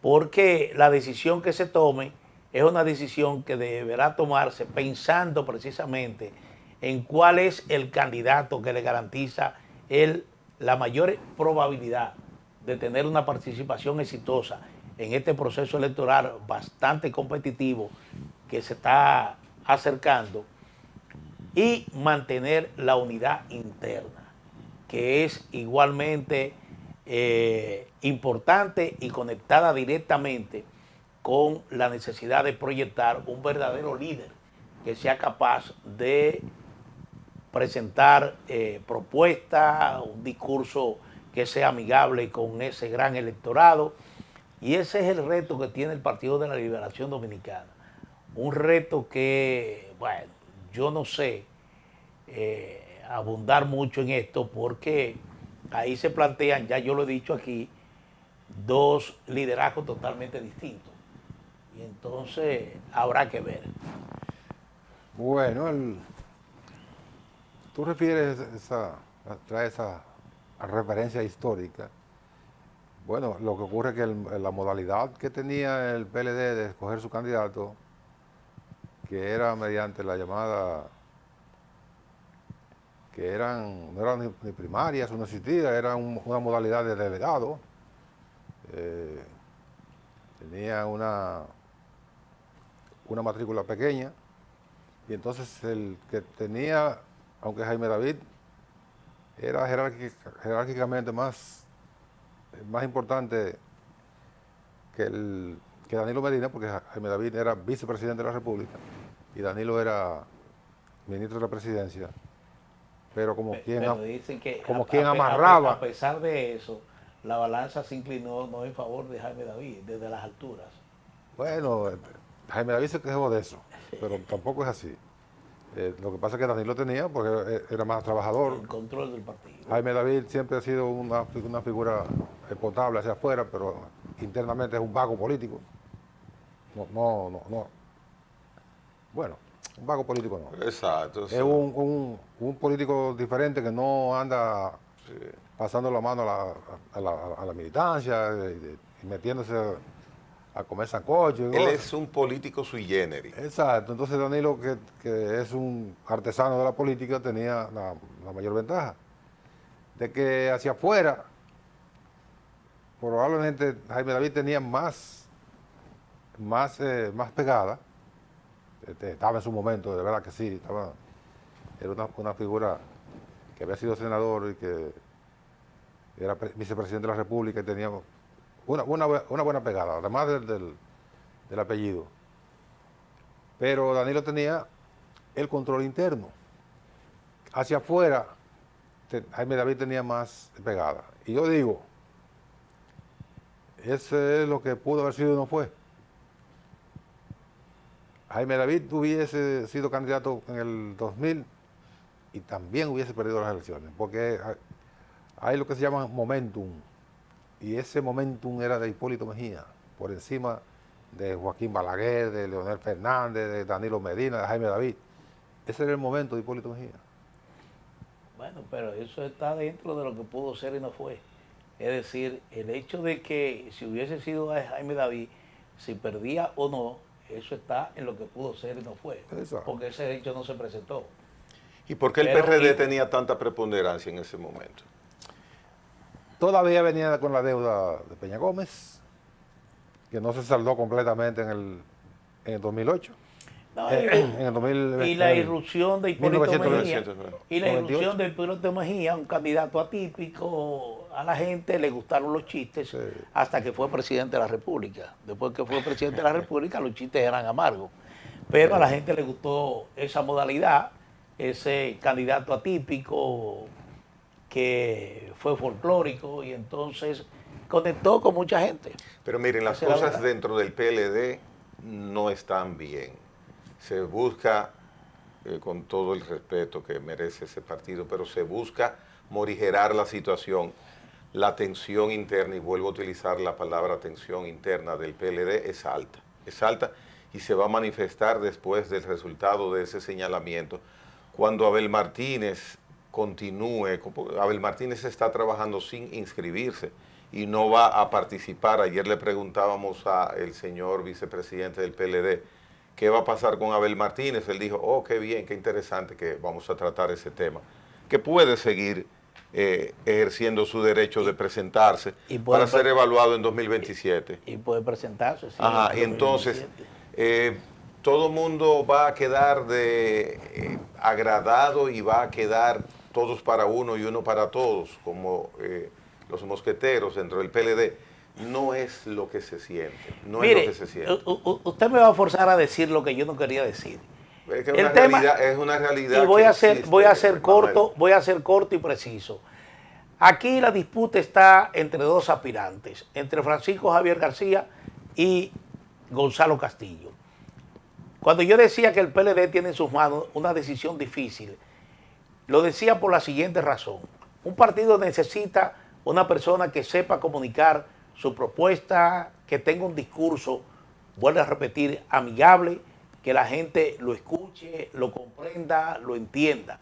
porque la decisión que se tome es una decisión que deberá tomarse pensando precisamente en cuál es el candidato que le garantiza la mayor probabilidad de tener una participación exitosa en este proceso electoral bastante competitivo que se está acercando y mantener la unidad interna, que es igualmente importante y conectada directamente con la necesidad de proyectar un verdadero líder que sea capaz de presentar propuestas, un discurso que sea amigable con ese gran electorado. Y ese es el reto que tiene el Partido de la Liberación Dominicana. Un reto que, bueno, yo no sé abundar mucho en esto porque ahí se plantean, ya yo lo he dicho aquí, dos liderazgos totalmente distintos. Y entonces habrá que ver. Bueno, tú refieres trae esa referencia histórica. Bueno, lo que ocurre es que la modalidad que tenía el PLD de escoger su candidato, que era mediante la llamada, que no eran ni primarias, no existía, era una modalidad de delegado. Tenía una matrícula pequeña, y entonces el que tenía, aunque Jaime David era jerárquicamente más importante que Danilo Medina, porque Jaime David era vicepresidente de la República y Danilo era ministro de la presidencia, pero como quien amarraba. A pesar de eso, la balanza se inclinó no en favor de Jaime David, desde las alturas. Bueno, Jaime David se quejó de eso, pero tampoco es así. Lo que pasa es que Danilo tenía, porque era más trabajador. El control del partido. Jaime David siempre ha sido una figura potable hacia afuera, pero internamente es un vago político. No. Bueno, un vago político no. Exacto. Es un político diferente que no anda pasando la mano a la militancia, y metiéndose a comer sancocho. Él es un político sui generis. Exacto, entonces Danilo, que es un artesano de la política, tenía la mayor ventaja de que hacia afuera, probablemente Jaime David tenía más pegada. Estaba en su momento, de verdad que sí, era una figura que había sido senador y que era vicepresidente de la República y tenía una buena pegada, además del apellido. Pero Danilo tenía el control interno. Hacia afuera, Jaime David tenía más pegada. Y yo digo, ese es lo que pudo haber sido y no fue. Jaime David hubiese sido candidato en el 2000 y también hubiese perdido las elecciones, porque hay lo que se llama momentum, y ese momentum era de Hipólito Mejía, por encima de Joaquín Balaguer, de Leonel Fernández, de Danilo Medina, de Jaime David. Ese era el momento de Hipólito Mejía. Bueno, pero eso está dentro de lo que pudo ser y no fue. Es decir, el hecho de que si hubiese sido Jaime David, si perdía o no, eso está en lo que pudo ser y no fue. Exacto. Porque ese hecho no se presentó. ¿Y por qué el PRD tenía tanta preponderancia en ese momento? Todavía venía con la deuda de Peña Gómez, que no se saldó completamente en el 2008. No, en el 2000, y la irrupción de Hipólito Mejía, y la irrupción de Hipólito Mejía, un candidato atípico, a la gente le gustaron los chistes, sí, hasta que fue presidente de la República. Después que fue presidente de la República, los chistes eran amargos. Pero a la gente le gustó esa modalidad, ese candidato atípico que fue folclórico, y entonces conectó con mucha gente. Pero miren, las cosas dentro del PLD no están bien. Se busca, con todo el respeto que merece ese partido, pero se busca morigerar la situación, la tensión interna, y vuelvo a utilizar la palabra tensión interna del PLD, es alta y se va a manifestar después del resultado de ese señalamiento. Cuando Abel Martínez continúe, Abel Martínez está trabajando sin inscribirse y no va a participar. Ayer le preguntábamos al señor vicepresidente del PLD, ¿qué va a pasar con Abel Martínez? Él dijo, oh, qué bien, qué interesante que vamos a tratar ese tema. Que puede seguir ejerciendo su derecho de presentarse para ser evaluado en 2027. Y puede presentarse, sí. Ajá, y entonces todo el mundo va a quedar agradado y va a quedar todos para uno y uno para todos, como los mosqueteros dentro del PLD. No es lo que se siente. Mire, es lo que se siente. Usted me va a forzar a decir lo que yo no quería decir. Es que es una realidad. Y voy a ser corto y preciso. Aquí la disputa está entre dos aspirantes, entre Francisco Javier García y Gonzalo Castillo. Cuando yo decía que el PLD tiene en sus manos una decisión difícil, lo decía por la siguiente razón. Un partido necesita una persona que sepa comunicar su propuesta, que tenga un discurso, vuelvo a repetir, amigable, que la gente lo escuche, lo comprenda, lo entienda.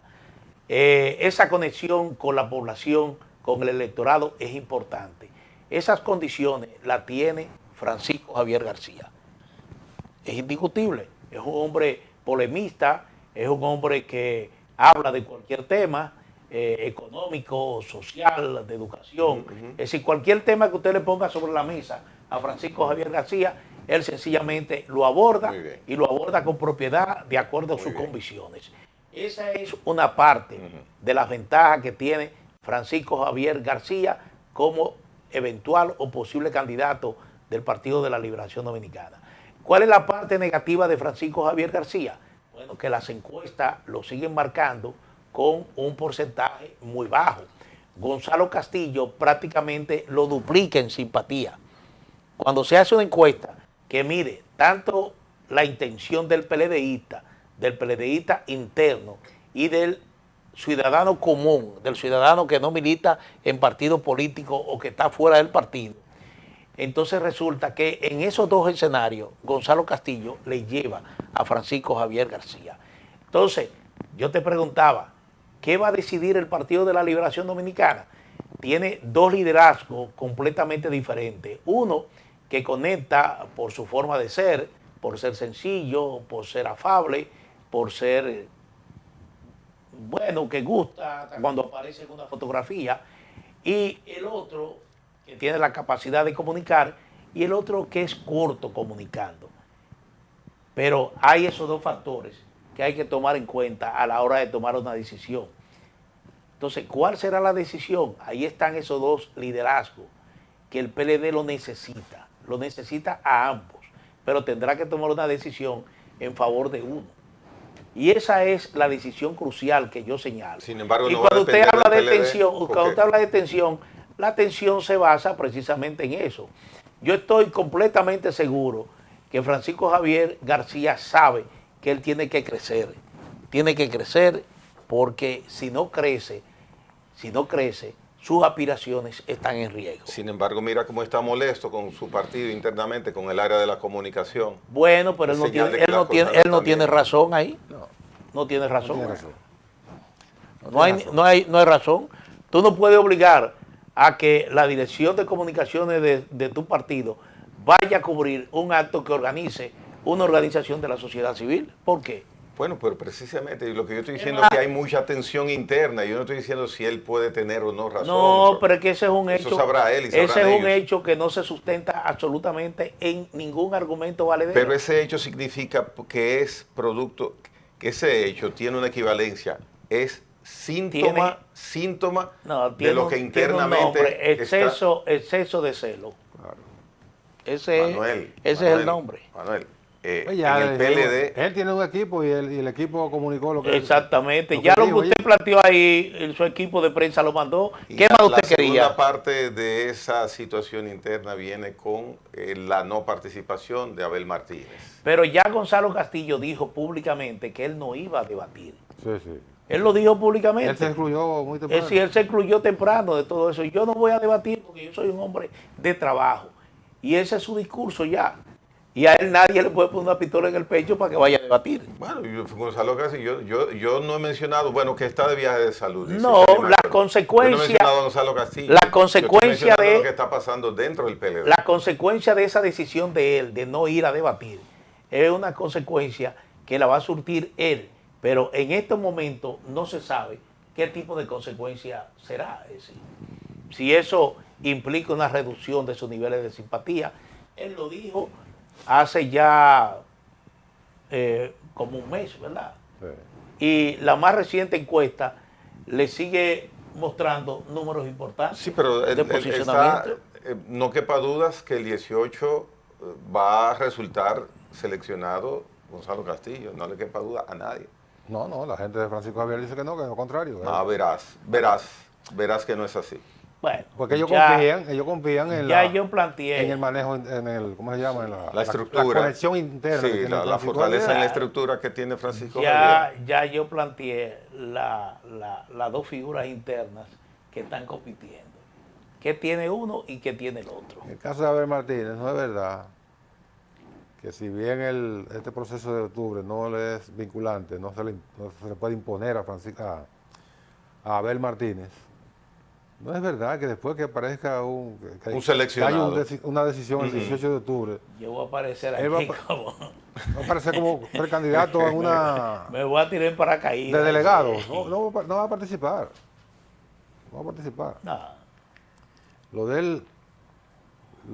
Esa conexión con la población, con el electorado es importante. Esas condiciones las tiene Francisco Javier García. Es indiscutible, es un hombre polemista, es un hombre que habla de cualquier tema, económico, social, de educación. Es decir, cualquier tema que usted le ponga sobre la mesa a Francisco Javier García, él sencillamente lo aborda y lo aborda con propiedad de acuerdo a sus convicciones. Esa es una parte de las ventajas que tiene Francisco Javier García como eventual o posible candidato del Partido de la Liberación Dominicana. ¿Cuál es la parte negativa de Francisco Javier García? Bueno, que las encuestas lo siguen marcando con un porcentaje muy bajo. Gonzalo Castillo prácticamente lo duplica en simpatía. Cuando se hace una encuesta que mide tanto la intención del PLDista interno y del ciudadano común, del ciudadano que no milita en partido político o que está fuera del partido, entonces resulta que en esos dos escenarios Gonzalo Castillo le lleva a Francisco Javier García. Entonces, yo te preguntaba, ¿qué va a decidir el Partido de la Liberación Dominicana? Tiene dos liderazgos completamente diferentes. Uno que conecta por su forma de ser, por ser sencillo, por ser afable, por ser, bueno, que gusta cuando aparece en una fotografía. Y el otro que tiene la capacidad de comunicar y el otro que es corto comunicando. Pero hay esos dos factores que hay que tomar en cuenta a la hora de tomar una decisión. Entonces, ¿cuál será la decisión? Ahí están esos dos liderazgos que el PLD lo necesita a ambos, pero tendrá que tomar una decisión en favor de uno. Y esa es la decisión crucial que yo señalo. Sin embargo, y no cuando usted habla de PLD, tensión, cuando usted habla de tensión, la tensión se basa precisamente en eso. Yo estoy completamente seguro que Francisco Javier García sabe que él tiene que crecer. Tiene que crecer porque si no crece, sus aspiraciones están en riesgo. Sin embargo, mira cómo está molesto con su partido internamente, con el área de la comunicación. Bueno, pero él no tiene razón ahí. No tiene razón. No hay razón. Tú no puedes obligar a que la dirección de comunicaciones de tu partido vaya a cubrir un acto que organice una organización de la sociedad civil. ¿Por qué? Bueno, pero precisamente lo que yo estoy diciendo es que hay mucha tensión interna. Yo no estoy diciendo si él puede tener o no razón. No, pero es que ese es un hecho. Eso sabrá él y sabrán ese es un ellos. hecho que no se sustenta absolutamente en ningún argumento valedero. Pero ese hecho significa que es producto, que ese hecho tiene una equivalencia, es síntoma de lo que internamente exceso de celo. Claro. Ese es el nombre. Manuel, en el PLD... Él tiene un equipo y el equipo comunicó lo que... Exactamente. Ya lo que usted planteó ahí, su equipo de prensa lo mandó. ¿Qué más usted quería? La segunda parte de esa situación interna viene con la no participación de Abel Martínez. Pero ya Gonzalo Castillo dijo públicamente que él no iba a debatir. Sí. Él lo dijo públicamente. Él se excluyó muy temprano. Sí, él se excluyó temprano de todo eso. Yo no voy a debatir porque yo soy un hombre de trabajo. Y ese es su discurso ya. Y a él nadie le puede poner una pistola en el pecho para que vaya a debatir. Bueno, Gonzalo Castillo, yo no he mencionado, bueno, que está de viaje de salud. No, la consecuencia... Yo no he mencionado a Gonzalo Castillo. La consecuencia de lo que está pasando dentro del PLD. La consecuencia de esa decisión de él, de no ir a debatir, es una consecuencia que la va a surtir él. Pero en estos momentos no se sabe qué tipo de consecuencia será. Es decir, si eso implica una reducción de sus niveles de simpatía, él lo dijo hace ya como un mes, ¿verdad? Sí. Y la más reciente encuesta le sigue mostrando números importantes. Sí, pero de posicionamiento. No quepa dudas que el 18 va a resultar seleccionado Gonzalo Castillo, no le quepa duda a nadie. No, la gente de Francisco Javier dice que no, que es lo contrario. No, verás que no es así. Bueno, porque ellos confían en en el manejo, ¿cómo se llama? La estructura. La conexión interna. Sí, la fortaleza en la estructura que tiene Francisco Javier. Ya yo planteé las dos figuras internas que están compitiendo. ¿Qué tiene uno y qué tiene el otro? En el caso de Abel Martínez, no es verdad que si bien este proceso de octubre no le es vinculante, no se le puede imponer a Abel Martínez. No es verdad que después que aparezca un seleccionado, que haya una decisión el 18 de octubre. Yo voy a aparecer aquí va a aparecer como precandidato en una... Me voy a tirar en paracaídas. De delegado. No va a participar. No va a participar. No. Lo de él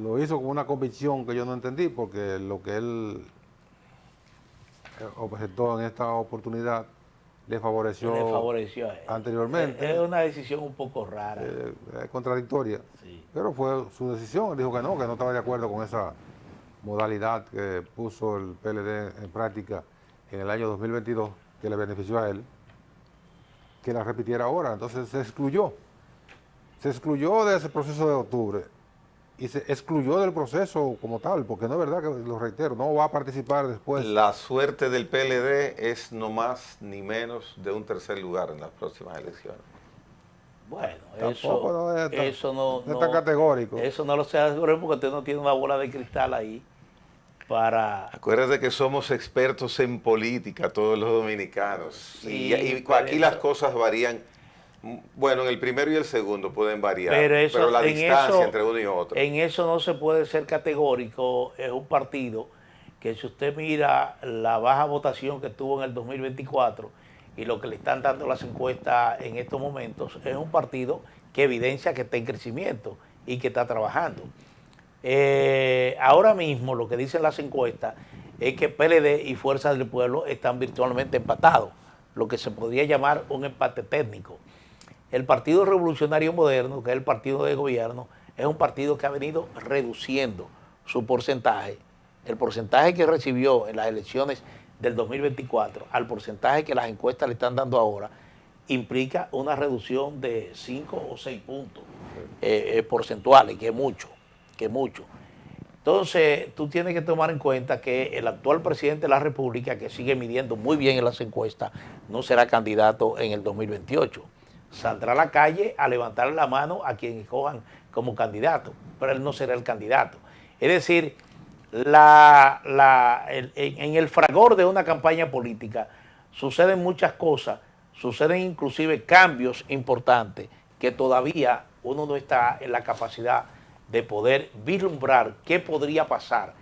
lo hizo con una convicción que yo no entendí, porque lo que él objetó en esta oportunidad le favoreció a él. Anteriormente. Es una decisión un poco rara. Contradictoria. Sí. Pero fue su decisión. Él dijo que no estaba de acuerdo con esa modalidad que puso el PLD en práctica en el año 2022, que le benefició a él, que la repitiera ahora. Entonces se excluyó. Se excluyó de ese proceso de octubre y se excluyó del proceso como tal, porque no es verdad, que lo reitero, no va a participar después. La suerte del PLD es no más ni menos de un tercer lugar en las próximas elecciones. Bueno, tampoco eso no es tan categórico. Eso no lo sé porque usted no tiene una bola de cristal ahí. para... Acuérdate que somos expertos en política, todos los dominicanos. Sí, y aquí las cosas varían. Bueno, en el primero y el segundo pueden variar, pero la distancia entre uno y otro. En eso no se puede ser categórico. Es un partido que, si usted mira la baja votación que tuvo en el 2024 y lo que le están dando las encuestas en estos momentos, es un partido que evidencia que está en crecimiento y que está trabajando. Ahora mismo lo que dicen las encuestas es que PLD y Fuerza del Pueblo están virtualmente empatados, lo que se podría llamar un empate técnico. El Partido Revolucionario Moderno, que es el partido de gobierno, es un partido que ha venido reduciendo su porcentaje. El porcentaje que recibió en las elecciones del 2024 al porcentaje que las encuestas le están dando ahora implica una reducción de 5 o 6 puntos porcentuales, que es mucho. Entonces, tú tienes que tomar en cuenta que el actual presidente de la República, que sigue midiendo muy bien en las encuestas, no será candidato en el 2028. Saldrá a la calle a levantarle la mano a quien escojan como candidato, pero él no será el candidato. Es decir, en el fragor de una campaña política suceden muchas cosas, suceden inclusive cambios importantes que todavía uno no está en la capacidad de poder vislumbrar qué podría pasar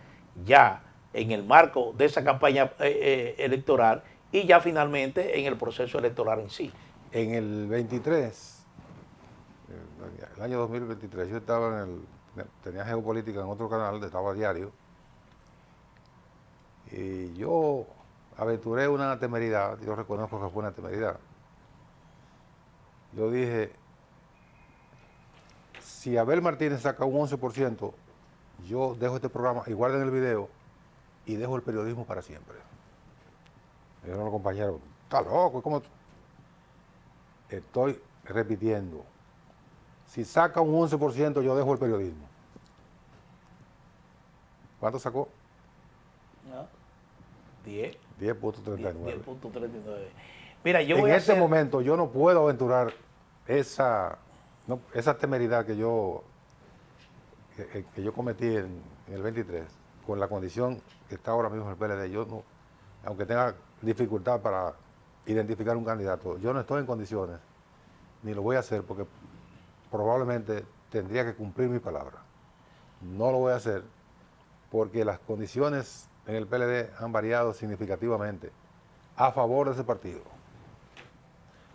ya en el marco de esa campaña electoral y ya finalmente en el proceso electoral en sí. En el 23, el año 2023, yo estaba tenía geopolítica en otro canal, estaba diario, y yo aventuré una temeridad, yo reconozco que fue una temeridad. Yo dije, si Abel Martínez saca un 11%, yo dejo este programa, y guarden el video, y dejo el periodismo para siempre. Me dijeron los compañeros, está loco, ¿cómo? Estoy repitiendo, si saca un 11%, yo dejo el periodismo. ¿Cuánto sacó? No, 10. 10.39. 10.39. Mira, yo voy en a este momento yo no puedo aventurar esa temeridad que yo cometí en el 23, con la condición que está ahora mismo el PLD. Yo no, aunque tenga dificultad para identificar un candidato, yo no estoy en condiciones, ni lo voy a hacer, porque probablemente tendría que cumplir mi palabra. No lo voy a hacer porque las condiciones en el PLD han variado significativamente a favor de ese partido.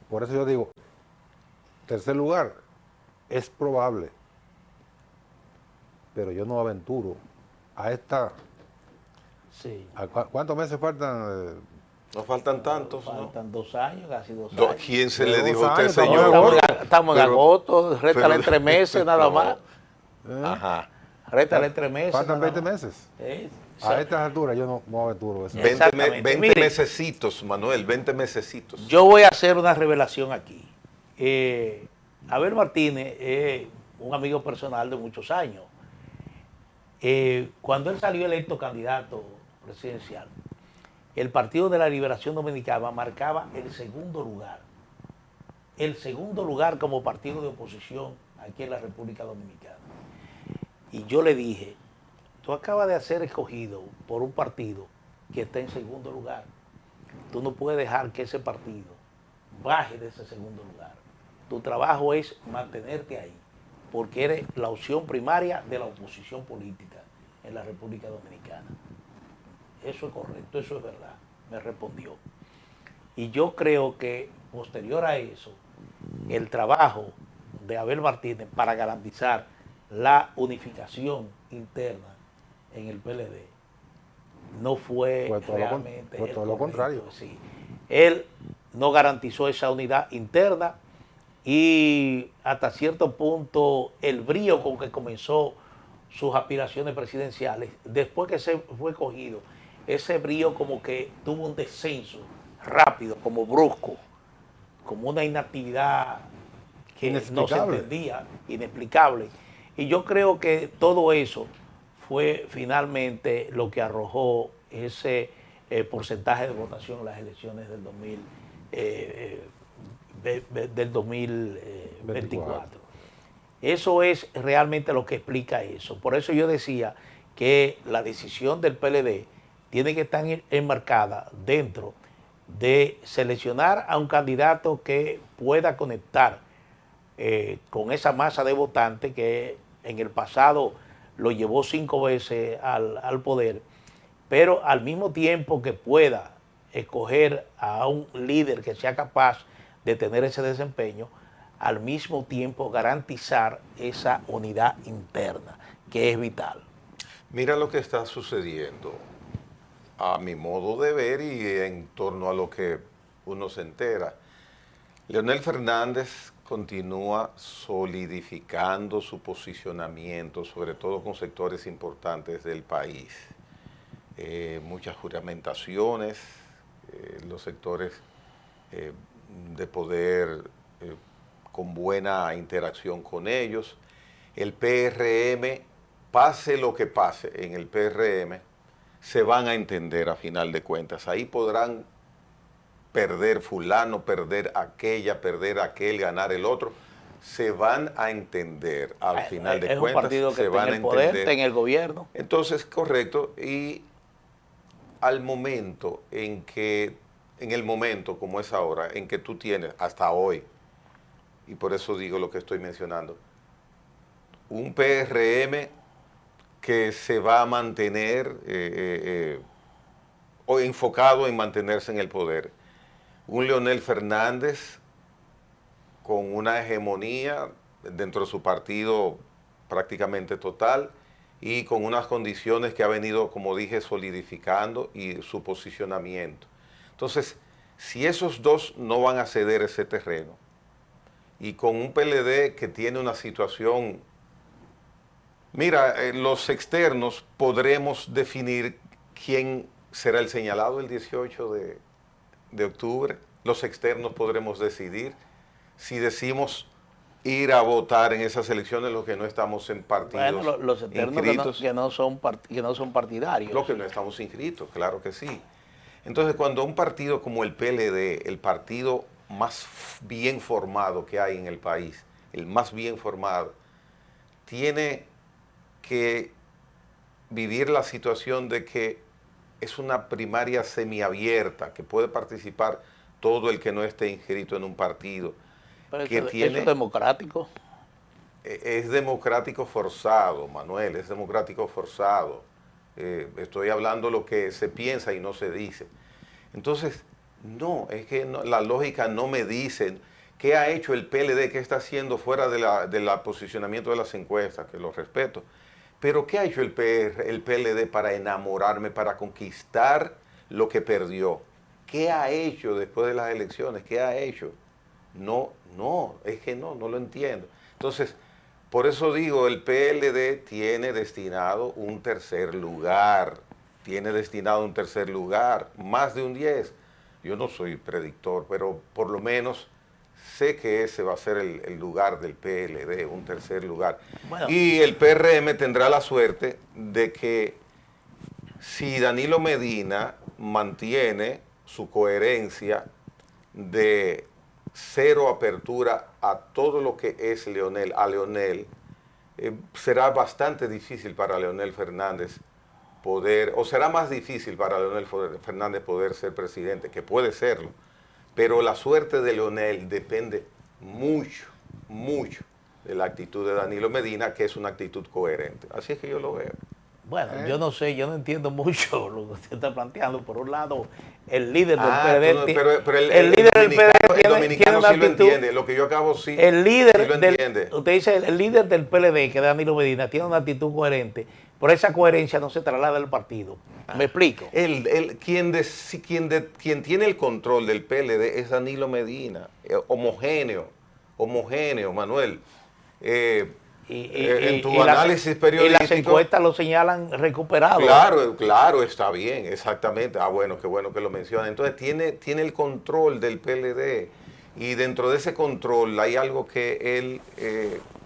Por eso yo digo, tercer lugar, es probable, pero yo no aventuro a esta... Sí. ¿Cuántos meses faltan? No faltan tantos, faltan 2 años, casi 2 años. ¿Quién se le dijo a años, usted, señor? Estamos en agosto, réstale 3 meses nada más. Ajá. Réstale 3 meses. Faltan 20 meses. A estas alturas yo no aventuro eso. 20 mesecitos, Manuel, 20 mesecitos. Yo voy a hacer una revelación aquí. Abel Martínez es un amigo personal de muchos años. Cuando él salió electo candidato presidencial, el Partido de la Liberación Dominicana marcaba el segundo lugar. El segundo lugar como partido de oposición aquí en la República Dominicana. Y yo le dije, tú acabas de ser escogido por un partido que está en segundo lugar. Tú no puedes dejar que ese partido baje de ese segundo lugar. Tu trabajo es mantenerte ahí, porque eres la opción primaria de la oposición política en la República Dominicana. Eso es correcto, eso es verdad, me respondió. Y yo creo que posterior a eso, el trabajo de Abel Martínez para garantizar la unificación interna en el PLD no fue realmente fue todo lo contrario. Sí. Él no garantizó esa unidad interna y hasta cierto punto el brío con que comenzó sus aspiraciones presidenciales, después que se fue cogido, ese brío como que tuvo un descenso rápido, como brusco, como una inactividad que no se entendía, inexplicable. Y yo creo que todo eso fue finalmente lo que arrojó ese porcentaje de votación en las elecciones del 2024. Eso es realmente lo que explica eso. Por eso yo decía que la decisión del PLD tiene que estar enmarcada dentro de seleccionar a un candidato que pueda conectar con esa masa de votantes que en el pasado lo llevó 5 veces al poder, pero al mismo tiempo que pueda escoger a un líder que sea capaz de tener ese desempeño, al mismo tiempo garantizar esa unidad interna, que es vital. Mira lo que está sucediendo, a mi modo de ver y en torno a lo que uno se entera. Leonel Fernández continúa solidificando su posicionamiento, sobre todo con sectores importantes del país. Muchas juramentaciones, los sectores de poder con buena interacción con ellos. El PRM, pase lo que pase en el PRM, se van a entender a final de cuentas. Ahí podrán perder fulano, perder aquella, perder aquel, ganar el otro. Se van a entender al final de cuentas. Es un partido que está en el poder, está en el gobierno. Entonces, correcto. Y al momento en que, en el momento como es ahora, en que tú tienes, hasta hoy, y por eso digo lo que estoy mencionando, un PRM que se va a mantener o enfocado en mantenerse en el poder. Un Leonel Fernández con una hegemonía dentro de su partido prácticamente total y con unas condiciones que ha venido, como dije, solidificando y su posicionamiento. Entonces, si esos dos no van a ceder ese terreno y con un PLD que tiene una situación... Mira, los externos podremos definir quién será el señalado el 18 de octubre. Los externos podremos decidir si decimos ir a votar en esas elecciones los que no estamos en partidos bueno, los externos que no son partidarios. Los que no estamos inscritos, claro que sí. Entonces, cuando un partido como el PLD, el partido más bien formado que hay en el país, el más bien formado, tiene que vivir la situación de que es una primaria semiabierta, que puede participar todo el que no esté inscrito en un partido. Pero que ¿eso es democrático? Es democrático forzado, Manuel, es democrático forzado. Estoy hablando lo que se piensa y no se dice. Entonces, no, es que no, la lógica no me dice qué ha hecho el PLD, qué está haciendo fuera del posicionamiento de las encuestas, que lo respeto. Pero ¿qué ha hecho el PLD para enamorarme, para conquistar lo que perdió? ¿Qué ha hecho después de las elecciones? ¿Qué ha hecho? No, es que no lo entiendo. Entonces, por eso digo, el PLD tiene destinado un tercer lugar, más de un 10. Yo no soy predictor, pero por lo menos sé que ese va a ser el lugar del PLD, un tercer lugar. Bueno. Y el PRM tendrá la suerte de que si Danilo Medina mantiene su coherencia de cero apertura a todo lo que es Leonel, será bastante difícil para Leonel Fernández será más difícil para Leonel Fernández poder ser presidente, que puede serlo. Pero la suerte de Leonel depende mucho de la actitud de Danilo Medina, que es una actitud coherente. Así es que yo lo veo. Bueno, yo no sé, yo no entiendo mucho lo que usted está planteando. Por un lado, el líder del PLD... Pero el líder del PLD tiene una actitud, lo entiende. Lo que yo acabo sí, el líder sí lo entiende. Usted dice, el líder del PLD, que es Danilo Medina, tiene una actitud coherente. Por esa coherencia no se traslada al partido. ¿Me explico? Quien tiene el control del PLD es Danilo Medina. Homogéneo, Manuel. En tu análisis periodístico... Y las encuestas lo señalan recuperado. Claro, está bien, exactamente. Bueno, qué bueno que lo menciona. Entonces tiene el control del PLD y dentro de ese control hay algo que él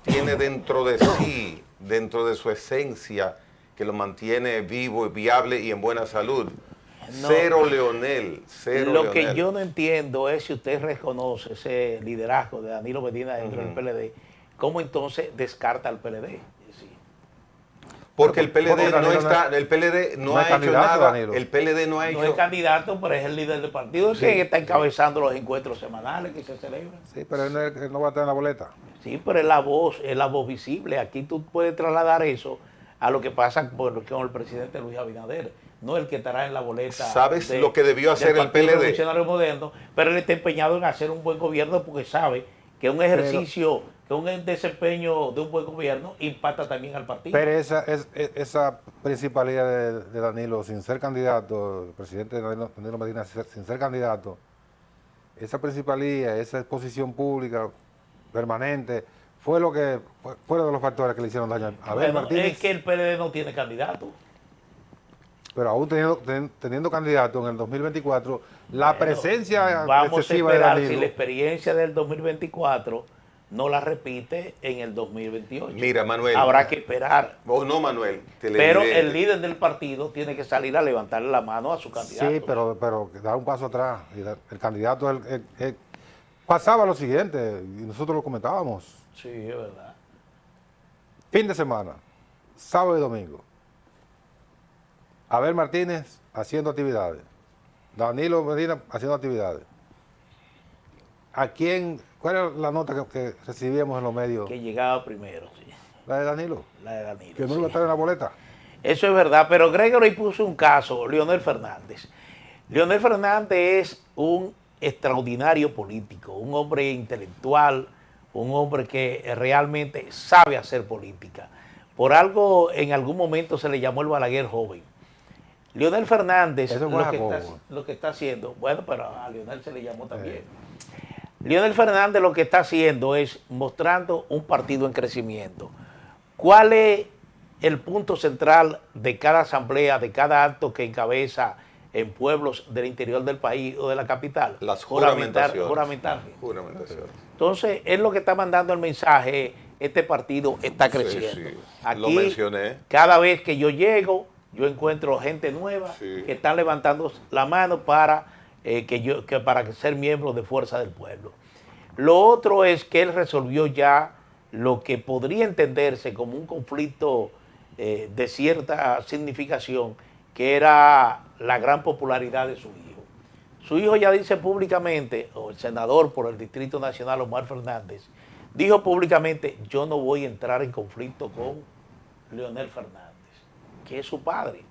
tiene dentro de sí, dentro de su esencia, que lo mantiene vivo, viable y en buena salud. No, cero Leonel. Lo que yo no entiendo es si usted reconoce ese liderazgo de Danilo Medina dentro del PLD, ¿cómo entonces descarta al PLD? Sí. Porque el PLD no está, el PLD no ha hecho nada, Danilo. el PLD no ha hecho... No es candidato, pero es el líder del partido, es quien está encabezando los encuentros semanales que se celebran. Sí, pero él no va a estar en la boleta. Sí, pero es la voz visible. Aquí tú puedes trasladar eso a lo que pasa con el presidente Luis Abinader, no el que estará en la boleta. ¿Sabes lo que debió hacer el PLD? Revolucionario Moderno, pero él está empeñado en hacer un buen gobierno porque sabe que un ejercicio, que un desempeño de un buen gobierno impacta también al partido. Pero esa principalidad de Danilo, sin ser candidato, el presidente Danilo Medina, sin ser candidato, esa principalidad, esa exposición pública permanente, fue lo que fue uno de los factores que le hicieron daño a Abel Martínez. Es que el PLD no tiene candidato. Pero aún teniendo candidato en el 2024, la presencia vamos excesiva a esperar de Danilo, si la experiencia del 2024 no la repite en el 2028. Mira, Manuel. Habrá que esperar. No, Manuel. Pero el líder del partido tiene que salir a levantarle la mano a su candidato. sí, pero da un paso atrás. El candidato pasaba lo siguiente, y nosotros lo comentábamos. Sí, es verdad. Fin de semana, sábado y domingo. Abel Martínez haciendo actividades. Danilo Medina haciendo actividades. ¿Cuál era la nota que recibíamos en los medios? Que llegaba primero, sí. La de Danilo. La de Danilo. Que no iba a estar en la boleta. Eso es verdad, pero Gregory puso un caso, Leonel Fernández. Leonel Fernández es un extraordinario político, un hombre intelectual, un hombre que realmente sabe hacer política. Por algo, en algún momento se le llamó el Balaguer joven. Leonel Fernández, lo que está haciendo, bueno, pero a Leonel se le llamó también. Leonel Fernández lo que está haciendo es mostrando un partido en crecimiento. ¿Cuál es el punto central de cada asamblea, de cada acto que encabeza en pueblos del interior del país o de la capital? Las juramentaciones. Juramentaciones. Entonces, es lo que está mandando el mensaje, este partido está creciendo. Sí. Aquí, lo mencioné. Cada vez que yo llego, yo encuentro gente nueva que están levantando la mano para para ser miembros de Fuerza del Pueblo. Lo otro es que él resolvió ya lo que podría entenderse como un conflicto de cierta significación, que era la gran popularidad de su hijo. Su hijo ya dice públicamente, o el senador por el Distrito Nacional, Omar Fernández, dijo públicamente: yo no voy a entrar en conflicto con Leonel Fernández, que es su padre.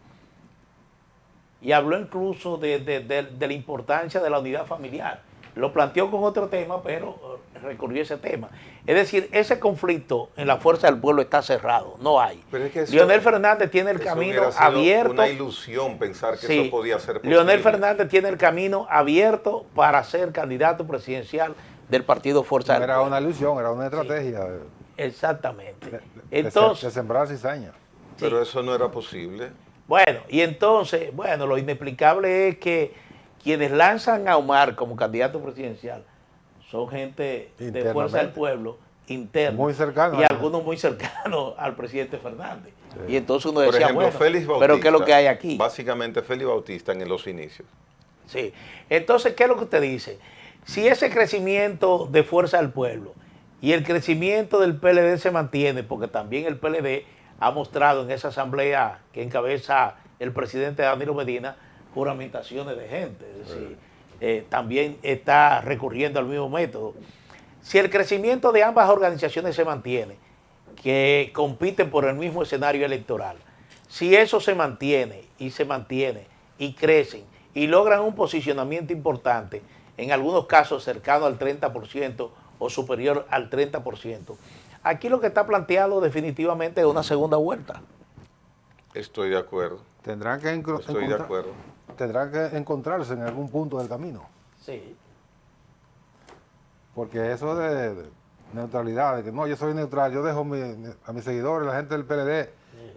Y habló incluso de la importancia de la unidad familiar. Lo planteó con otro tema, pero recurrió a ese tema. Es decir, ese conflicto en la Fuerza del Pueblo está cerrado, no hay. Pero es que Leonel Fernández tiene el camino abierto. Una ilusión pensar que eso podía ser posible. Leonel Fernández tiene el camino abierto para ser candidato presidencial del partido Fuerza del Pueblo. Era una ilusión, era una estrategia. Exactamente. Entonces, de sembrar cizaña. Pero eso no era posible. Bueno, y entonces, lo inexplicable es que quienes lanzan a Omar como candidato presidencial son gente de Fuerza del Pueblo interna. Muy cercano. Y algunos muy cercanos al presidente Fernández. Sí. Y entonces uno decía, por ejemplo, Félix Bautista, pero ¿qué es lo que hay aquí? Básicamente Félix Bautista en los inicios. Sí. Entonces, ¿qué es lo que usted dice? Si ese crecimiento de Fuerza del Pueblo y el crecimiento del PLD se mantiene, porque también el PLD ha mostrado en esa asamblea que encabeza el presidente Danilo Medina juramentaciones de gente, es decir, también está recurriendo al mismo método. Si el crecimiento de ambas organizaciones se mantiene, que compiten por el mismo escenario electoral, si eso se mantiene y crecen y logran un posicionamiento importante, en algunos casos cercano al 30% o superior al 30%, aquí lo que está planteado definitivamente es una segunda vuelta. Estoy de acuerdo. Estoy de acuerdo. Tendrán que encontrarse en algún punto del camino. Sí. Porque eso de neutralidad, de que no, yo soy neutral, yo dejo a mis seguidores, la gente del PLD,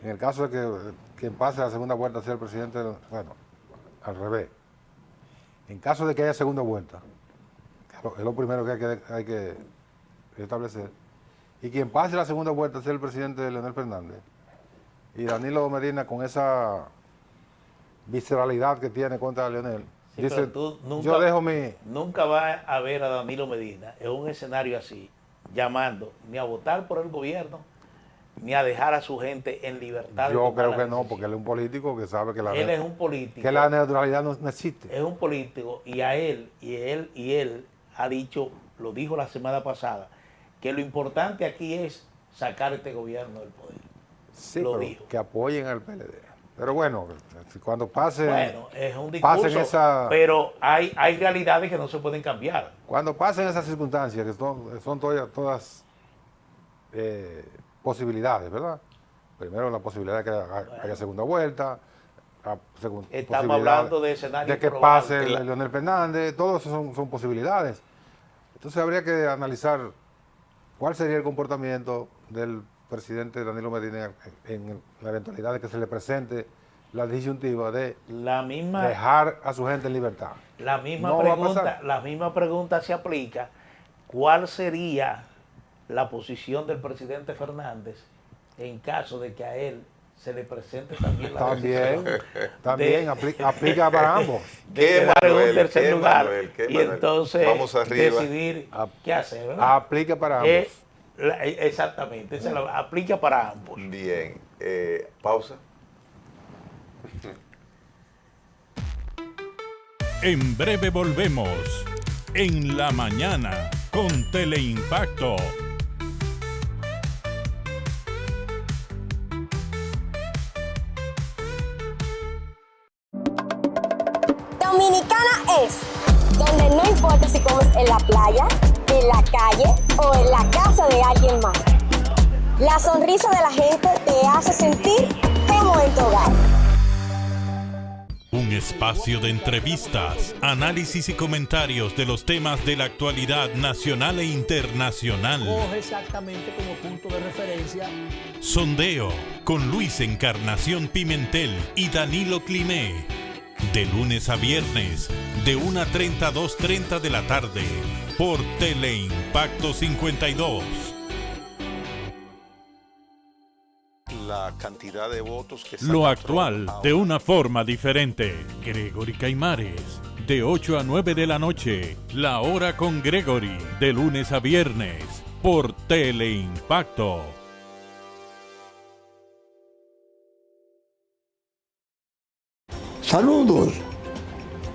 en el caso de que quien pase la segunda vuelta sea el presidente, bueno, al revés. En caso de que haya segunda vuelta, es lo primero que hay que establecer, y quien pase la segunda vuelta sea el presidente Leonel Fernández, y Danilo Medina con esa visceralidad que tiene contra Leonel, sí, dice, yo dejo nunca va a ver a Danilo Medina en un escenario así, llamando ni a votar por el gobierno, ni a dejar a su gente en libertad. Yo creo que no, porque él es un político que sabe que él es un político. Que la neutralidad no existe. Es un político y él ha dicho, lo dijo la semana pasada, que lo importante aquí es sacar este gobierno del poder. Sí, lo pero dijo. Que apoyen al PLD. Pero bueno, cuando pase... Bueno, es un discurso, pero hay realidades que no se pueden cambiar. Cuando pasen esas circunstancias, que son todas posibilidades, ¿verdad? Primero la posibilidad de que haya segunda vuelta, estamos hablando de escenarios de que pase Leonel Fernández, todo eso son posibilidades. Entonces habría que analizar cuál sería el comportamiento del presidente Danilo Medina en la eventualidad de que se le presente la disyuntiva de dejar a su gente en libertad. La misma pregunta se aplica. ¿Cuál sería la posición del presidente Fernández en caso de que a él se le presente también la También aplica para ambos. De quedar en un tercer lugar y entonces vamos decidir qué hacer, ¿verdad? Aplica para ambos. Exactamente, aplica para ambos. Bien, pausa. En breve volvemos. En la mañana con Teleimpacto. Dominicana es donde no importa si comes en la playa, en la calle o en la casa de alguien más. La sonrisa de la gente te hace sentir como en tu hogar. Un espacio de entrevistas, análisis y comentarios de los temas de la actualidad nacional e internacional. Coge exactamente como punto de referencia. Sondeo con Luis Encarnación Pimentel y Danilo Climé. De lunes a viernes, de 1:30 a 2:30 de la tarde, por Teleimpacto 52. La cantidad de votos que Lo actual de una forma diferente. Gregory Caimares, de 8 a 9 de la noche, La Hora con Gregory, de lunes a viernes, por Teleimpacto. Saludos,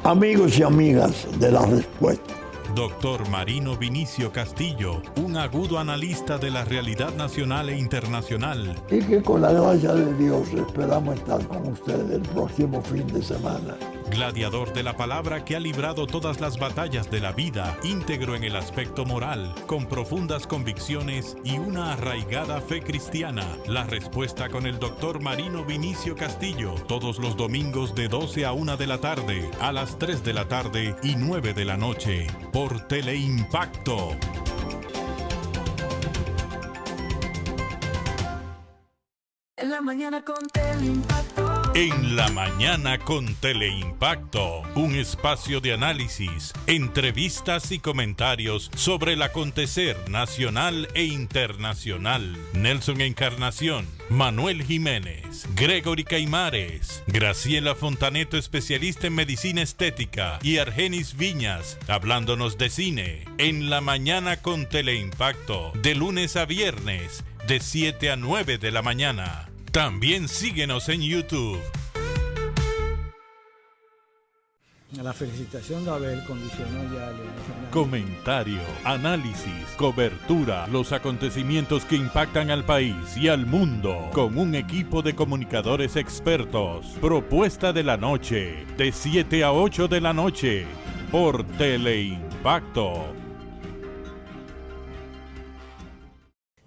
amigos y amigas de La Respuesta. Doctor Marino Vinicio Castillo, un agudo analista de la realidad nacional e internacional. Y que con la gracia de Dios esperamos estar con ustedes el próximo fin de semana. Gladiador de la palabra que ha librado todas las batallas de la vida, íntegro en el aspecto moral, con profundas convicciones y una arraigada fe cristiana. La Respuesta con el Doctor Marino Vinicio Castillo, todos los domingos de 12 a 1 de la tarde, a las 3 de la tarde y 9 de la noche, por Teleimpacto. En la mañana con Teleimpacto. En la mañana con Teleimpacto, un espacio de análisis, entrevistas y comentarios sobre el acontecer nacional e internacional. Nelson Encarnación, Manuel Jiménez, Gregory Caimares, Graciela Fontaneto, especialista en medicina estética, y Argenis Viñas, hablándonos de cine. En la mañana con Teleimpacto, de lunes a viernes, de 7 a 9 de la mañana. También síguenos en YouTube. La felicitación de Abel condicionó ya a Leonel Fernández. Comentario, análisis, cobertura, los acontecimientos que impactan al país y al mundo, con un equipo de comunicadores expertos. Propuesta de la noche, de 7 a 8 de la noche, por Teleimpacto.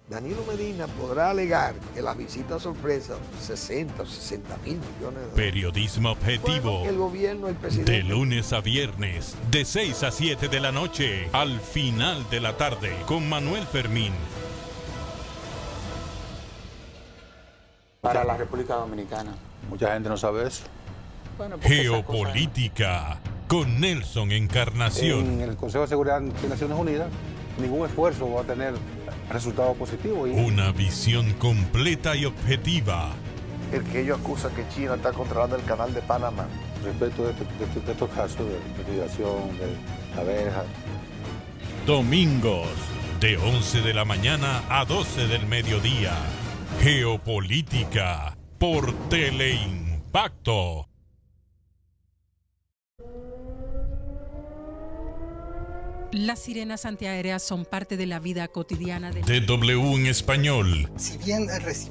Danilo Medina podrá alegar que la visita sorpresa, 60 o 60 mil millones de dólares. Periodismo objetivo. El gobierno, el presidente. De lunes a viernes, de 6 a 7 de la noche, al final de la tarde, con Manuel Fermín. Para la República Dominicana. Mucha gente no sabe eso. Bueno, Geopolítica, con Nelson Encarnación. En el Consejo de Seguridad de Naciones Unidas, ningún esfuerzo va a tener resultado positivo. Una visión completa y objetiva. El que ellos acusan que China está controlando el canal de Panamá. Respecto de estos casos de migración, de abejas. Domingos, de 11 de la mañana a 12 del mediodía, Geopolítica por Teleimpacto. Las sirenas antiaéreas son parte de la vida cotidiana de DW en español.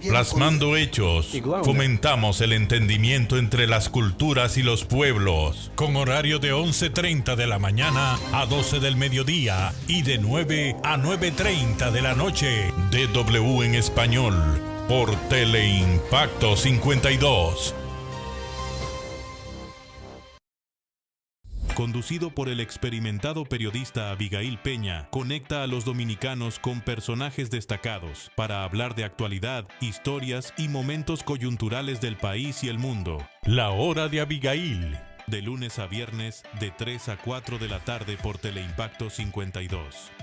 Plasmando hechos, fomentamos el entendimiento entre las culturas y los pueblos. Con horario de 11:30 de la mañana a 12 del mediodía y de 9 a 9:30 de la noche. DW en español por Teleimpacto 52. Conducido por el experimentado periodista Abigail Peña, conecta a los dominicanos con personajes destacados para hablar de actualidad, historias y momentos coyunturales del país y el mundo. La Hora de Abigail, de lunes a viernes de 3 a 4 de la tarde por Teleimpacto 52.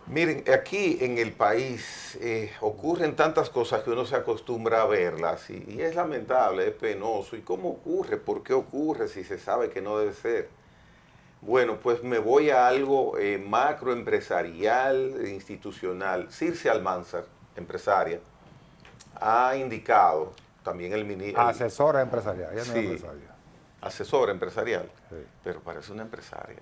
Miren, aquí en el país ocurren tantas cosas que uno se acostumbra a verlas y es lamentable, es penoso. ¿Y cómo ocurre? ¿Por qué ocurre si se sabe que no debe ser? Bueno, pues me voy a algo macroempresarial, institucional. Circe Almanzar, empresaria, ha indicado, también el ministro... Asesora empresarial, ella no sí, es empresaria. Asesora empresarial, sí. Pero parece una empresaria.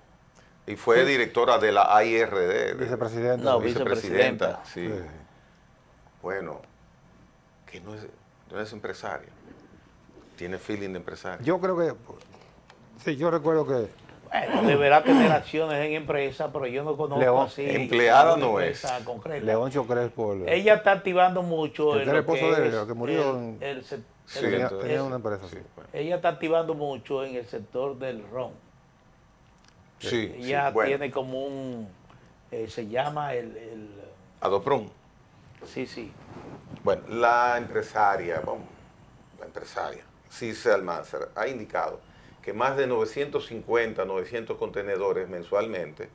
Y fue directora de la AIRD. Vicepresidenta. No, vicepresidenta. Sí. Bueno, que no es empresaria. Tiene feeling de empresaria. Yo creo que, sí, yo recuerdo que... Bueno, deberá tener acciones en empresa, pero yo no conozco León, así. empleada no es. Concreta. Leoncio Crespo. Ella está activando mucho. El esposo de él, que murió tenía una empresa. Sí, bueno. Ella está activando mucho en el sector del ron. Sí, ella bueno. tiene como un, se llama Adopron. Sí. Bueno, la empresaria, Circe Almanzar, ha indicado que más de 950, 900 contenedores mensualmente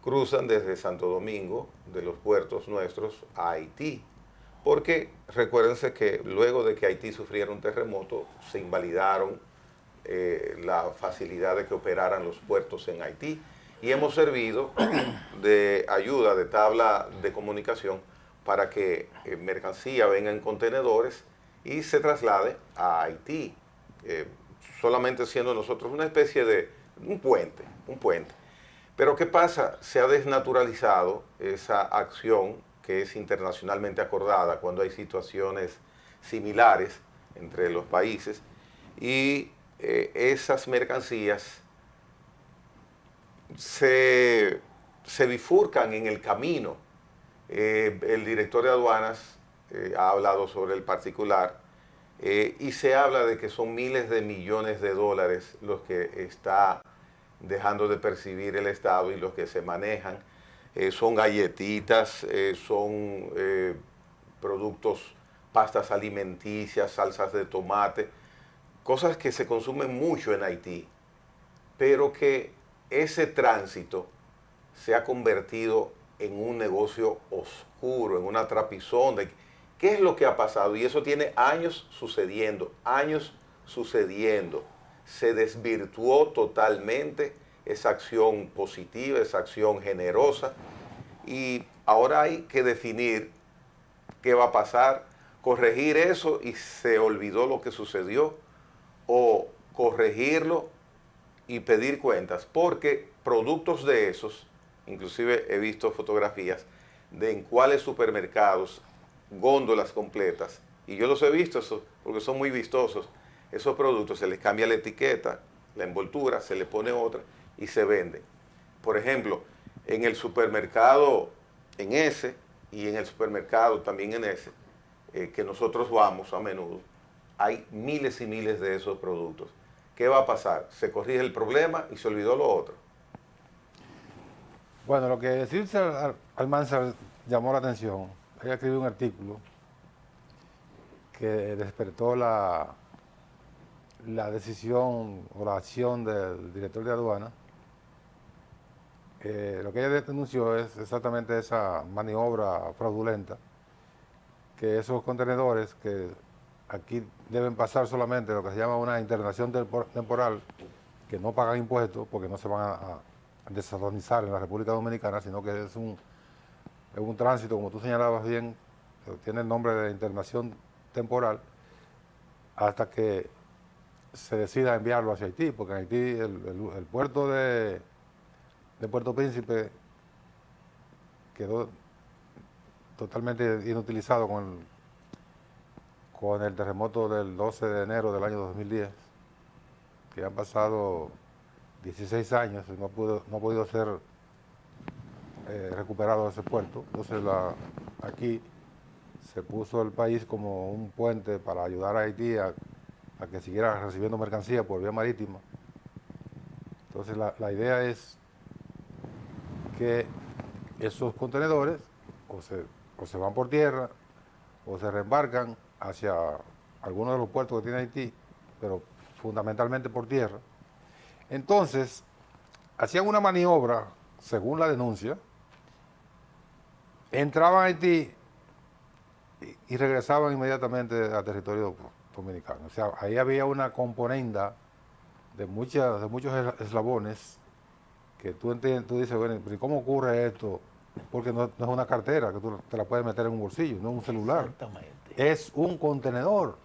cruzan desde Santo Domingo, de los puertos nuestros, a Haití. Porque recuérdense que luego de que Haití sufriera un terremoto, se invalidaron la facilidad de que operaran los puertos en Haití y hemos servido de ayuda, de tabla de comunicación para que mercancía venga en contenedores y se traslade a Haití, solamente siendo nosotros una especie de un puente. Pero ¿qué pasa? Se ha desnaturalizado esa acción que es internacionalmente acordada cuando hay situaciones similares entre los países y esas mercancías se bifurcan en el camino. El director de aduanas ha hablado sobre el particular y se habla de que son miles de millones de dólares los que está dejando de percibir el Estado y los que se manejan. Son galletitas, son productos, pastas alimenticias, salsas de tomate, cosas que se consumen mucho en Haití, pero que ese tránsito se ha convertido en un negocio oscuro, en una trapizón. ¿Qué es lo que ha pasado? Y eso tiene años sucediendo. Se desvirtuó totalmente esa acción positiva, esa acción generosa, y ahora hay que definir qué va a pasar, corregir eso y se olvidó lo que sucedió, o corregirlo y pedir cuentas, porque productos de esos, inclusive he visto fotografías de en cuáles supermercados, góndolas completas, y yo los he visto eso, porque son muy vistosos, esos productos se les cambia la etiqueta, la envoltura, se le pone otra y se venden. Por ejemplo, en el supermercado en ese y en el supermercado también en ese, que nosotros vamos a menudo, hay miles y miles de esos productos. ¿Qué va a pasar? Se corrige el problema y se olvidó lo otro. Bueno, lo que Circe Almanzar llamó la atención, ella escribió un artículo que despertó la decisión o la acción del director de aduana lo que ella denunció es exactamente esa maniobra fraudulenta, que esos contenedores que aquí deben pasar solamente lo que se llama una internación temporal, que no pagan impuestos porque no se van a desatonizar en la República Dominicana, sino que es un tránsito, como tú señalabas bien, tiene el nombre de internación temporal, hasta que se decida enviarlo hacia Haití, porque en Haití el puerto de Puerto Príncipe quedó totalmente inutilizado con el terremoto del 12 de enero del año 2010, que han pasado 16 años y no ha podido ser recuperado ese puerto. Entonces aquí se puso el país como un puente para ayudar a Haití a que siguiera recibiendo mercancía por vía marítima. Entonces la idea es que esos contenedores o se van por tierra o se reembarcan hacia algunos de los puertos que tiene Haití, pero fundamentalmente por tierra. Entonces, hacían una maniobra, según la denuncia, entraban a Haití y regresaban inmediatamente al territorio dominicano. O sea, ahí había una componenda de muchos eslabones que tú dices, bueno, ¿pero cómo ocurre esto? Porque no es una cartera que tú te la puedes meter en un bolsillo, no es un celular. Exactamente. Es un contenedor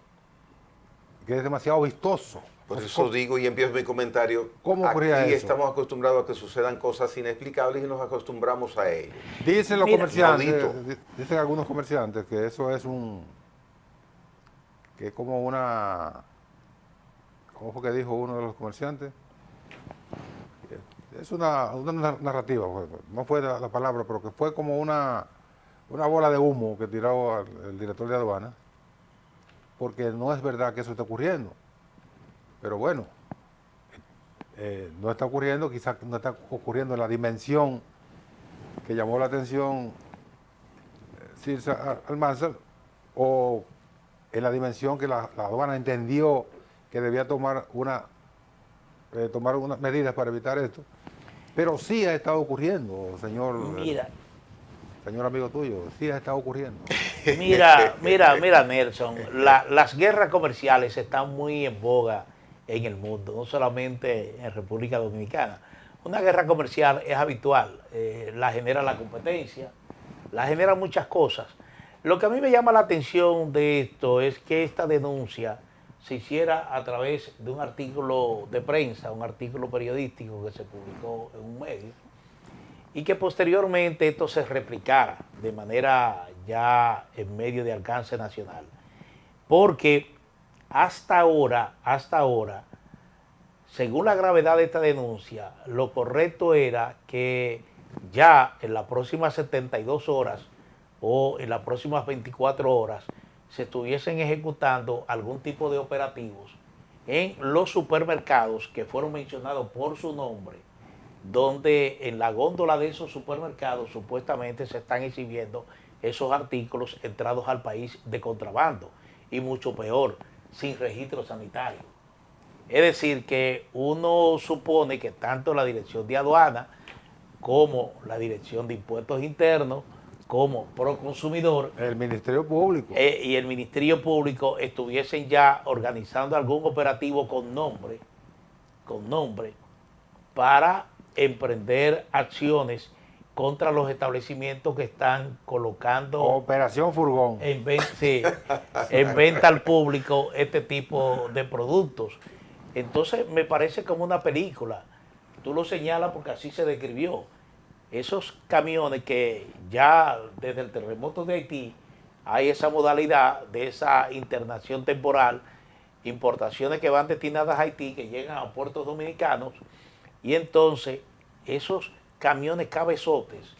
que es demasiado vistoso. Por eso digo y empiezo mi comentario. ¿Cómo ocurría aquí eso? Estamos acostumbrados a que sucedan cosas inexplicables y nos acostumbramos a ello. Dicen los comerciantes, Maldito. dicen algunos comerciantes que eso es que es como una, ¿cómo fue que dijo uno de los comerciantes? Es una narrativa, no fue la palabra, pero que fue como una bola de humo que tiró el director de aduana, porque no es verdad que eso esté ocurriendo. Pero bueno, no está ocurriendo, quizás no está ocurriendo en la dimensión que llamó la atención Circe Almanzar, o en la dimensión que la aduana entendió que debía tomar unas medidas para evitar esto. Pero sí ha estado ocurriendo, señor amigo tuyo, sí ha estado ocurriendo. Mira, Nelson, las guerras comerciales están muy en boga en el mundo, no solamente en República Dominicana. Una guerra comercial es habitual, la genera la competencia, la genera muchas cosas. Lo que a mí me llama la atención de esto es que esta denuncia se hiciera a través de un artículo de prensa, un artículo periodístico que se publicó en un medio, y que posteriormente esto se replicara de manera ya en medio de alcance nacional. Porque hasta ahora, según la gravedad de esta denuncia, lo correcto era que ya en las próximas 72 horas o en las próximas 24 horas se estuviesen ejecutando algún tipo de operativos en los supermercados que fueron mencionados por su nombre, donde en la góndola de esos supermercados supuestamente se están exhibiendo esos artículos entrados al país de contrabando y mucho peor, sin registro sanitario. Es decir, que uno supone que tanto la Dirección de Aduana como la Dirección de Impuestos Internos como Proconsumidor, el Ministerio Público y el Ministerio Público estuviesen ya organizando algún operativo con nombre para emprender acciones contra los establecimientos que están colocando Operación Furgón en venta al público este tipo de productos. Entonces me parece como una película. Tú lo señalas porque así se describió. Esos camiones que ya desde el terremoto de Haití hay esa modalidad de esa internación temporal, importaciones que van destinadas a Haití, que llegan a puertos dominicanos, y entonces esos camiones cabezotes,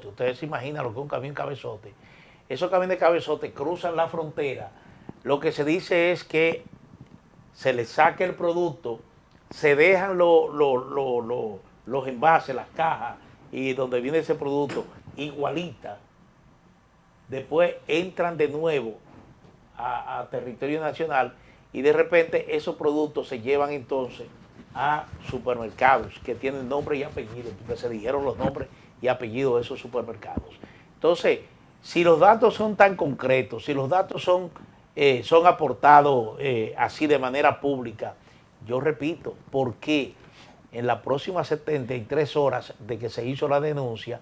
ustedes se imaginan lo que es un camión cabezote, esos camiones cabezotes cruzan la frontera, lo que se dice es que se les saca el producto, se dejan los envases, las cajas y donde viene ese producto igualita, después entran de nuevo a territorio nacional y de repente esos productos se llevan entonces a supermercados que tienen nombre y apellido, porque se dijeron los nombres y apellidos de esos supermercados. Entonces, si los datos son tan concretos, si los datos son aportados así de manera pública, yo repito, ¿por qué en las próximas 73 horas de que se hizo la denuncia,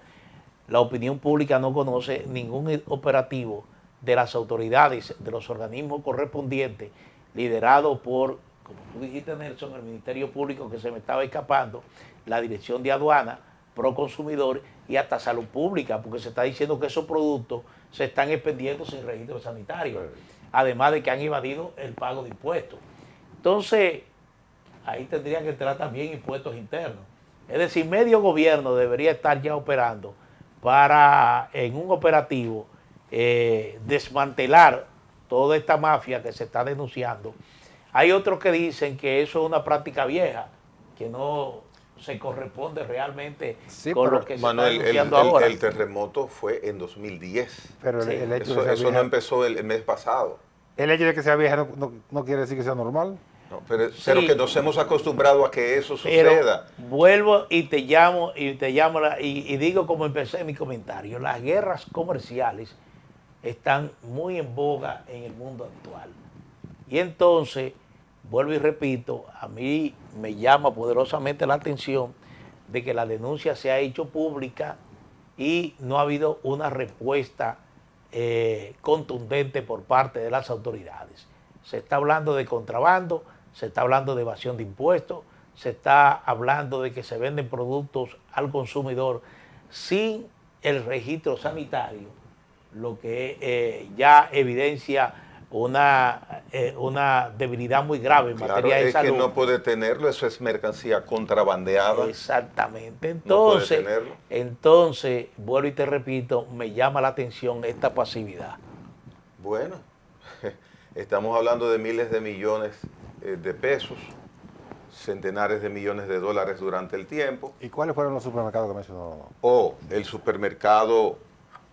la opinión pública no conoce ningún operativo de las autoridades, de los organismos correspondientes, liderado por, como tú dijiste, Nelson, el Ministerio Público, que se me estaba escapando, la Dirección de Aduana, Proconsumidor y hasta Salud Pública, porque se está diciendo que esos productos se están expendiendo sin registro sanitario, además de que han evadido el pago de impuestos. Entonces, ahí tendrían que entrar también impuestos internos. Es decir, medio gobierno debería estar ya operando para, en un operativo, desmantelar toda esta mafia que se está denunciando. Hay otros que dicen que eso es una práctica vieja, que no se corresponde realmente con lo que Manuel, se está denunciando ahora. El terremoto fue en 2010. Pero sí, el hecho de eso no empezó el mes pasado. El hecho de que sea vieja no quiere decir que sea normal. No, pero que nos hemos acostumbrado a que eso suceda. Pero vuelvo y te llamo y digo como empecé mi comentario, las guerras comerciales están muy en boga en el mundo actual. Y entonces, vuelvo y repito, a mí me llama poderosamente la atención de que la denuncia se ha hecho pública y no ha habido una respuesta contundente por parte de las autoridades. Se está hablando de contrabando, se está hablando de evasión de impuestos, se está hablando de que se venden productos al consumidor sin el registro sanitario, lo que ya evidencia una debilidad muy grave en materia de salud. Es que no puede tenerlo, eso es mercancía contrabandeada. Exactamente. Entonces, entonces, vuelvo y te repito, me llama la atención esta pasividad. Bueno, estamos hablando de miles de millones de pesos, centenares de millones de dólares durante el tiempo. ¿Y cuáles fueron los supermercados que mencionó? El supermercado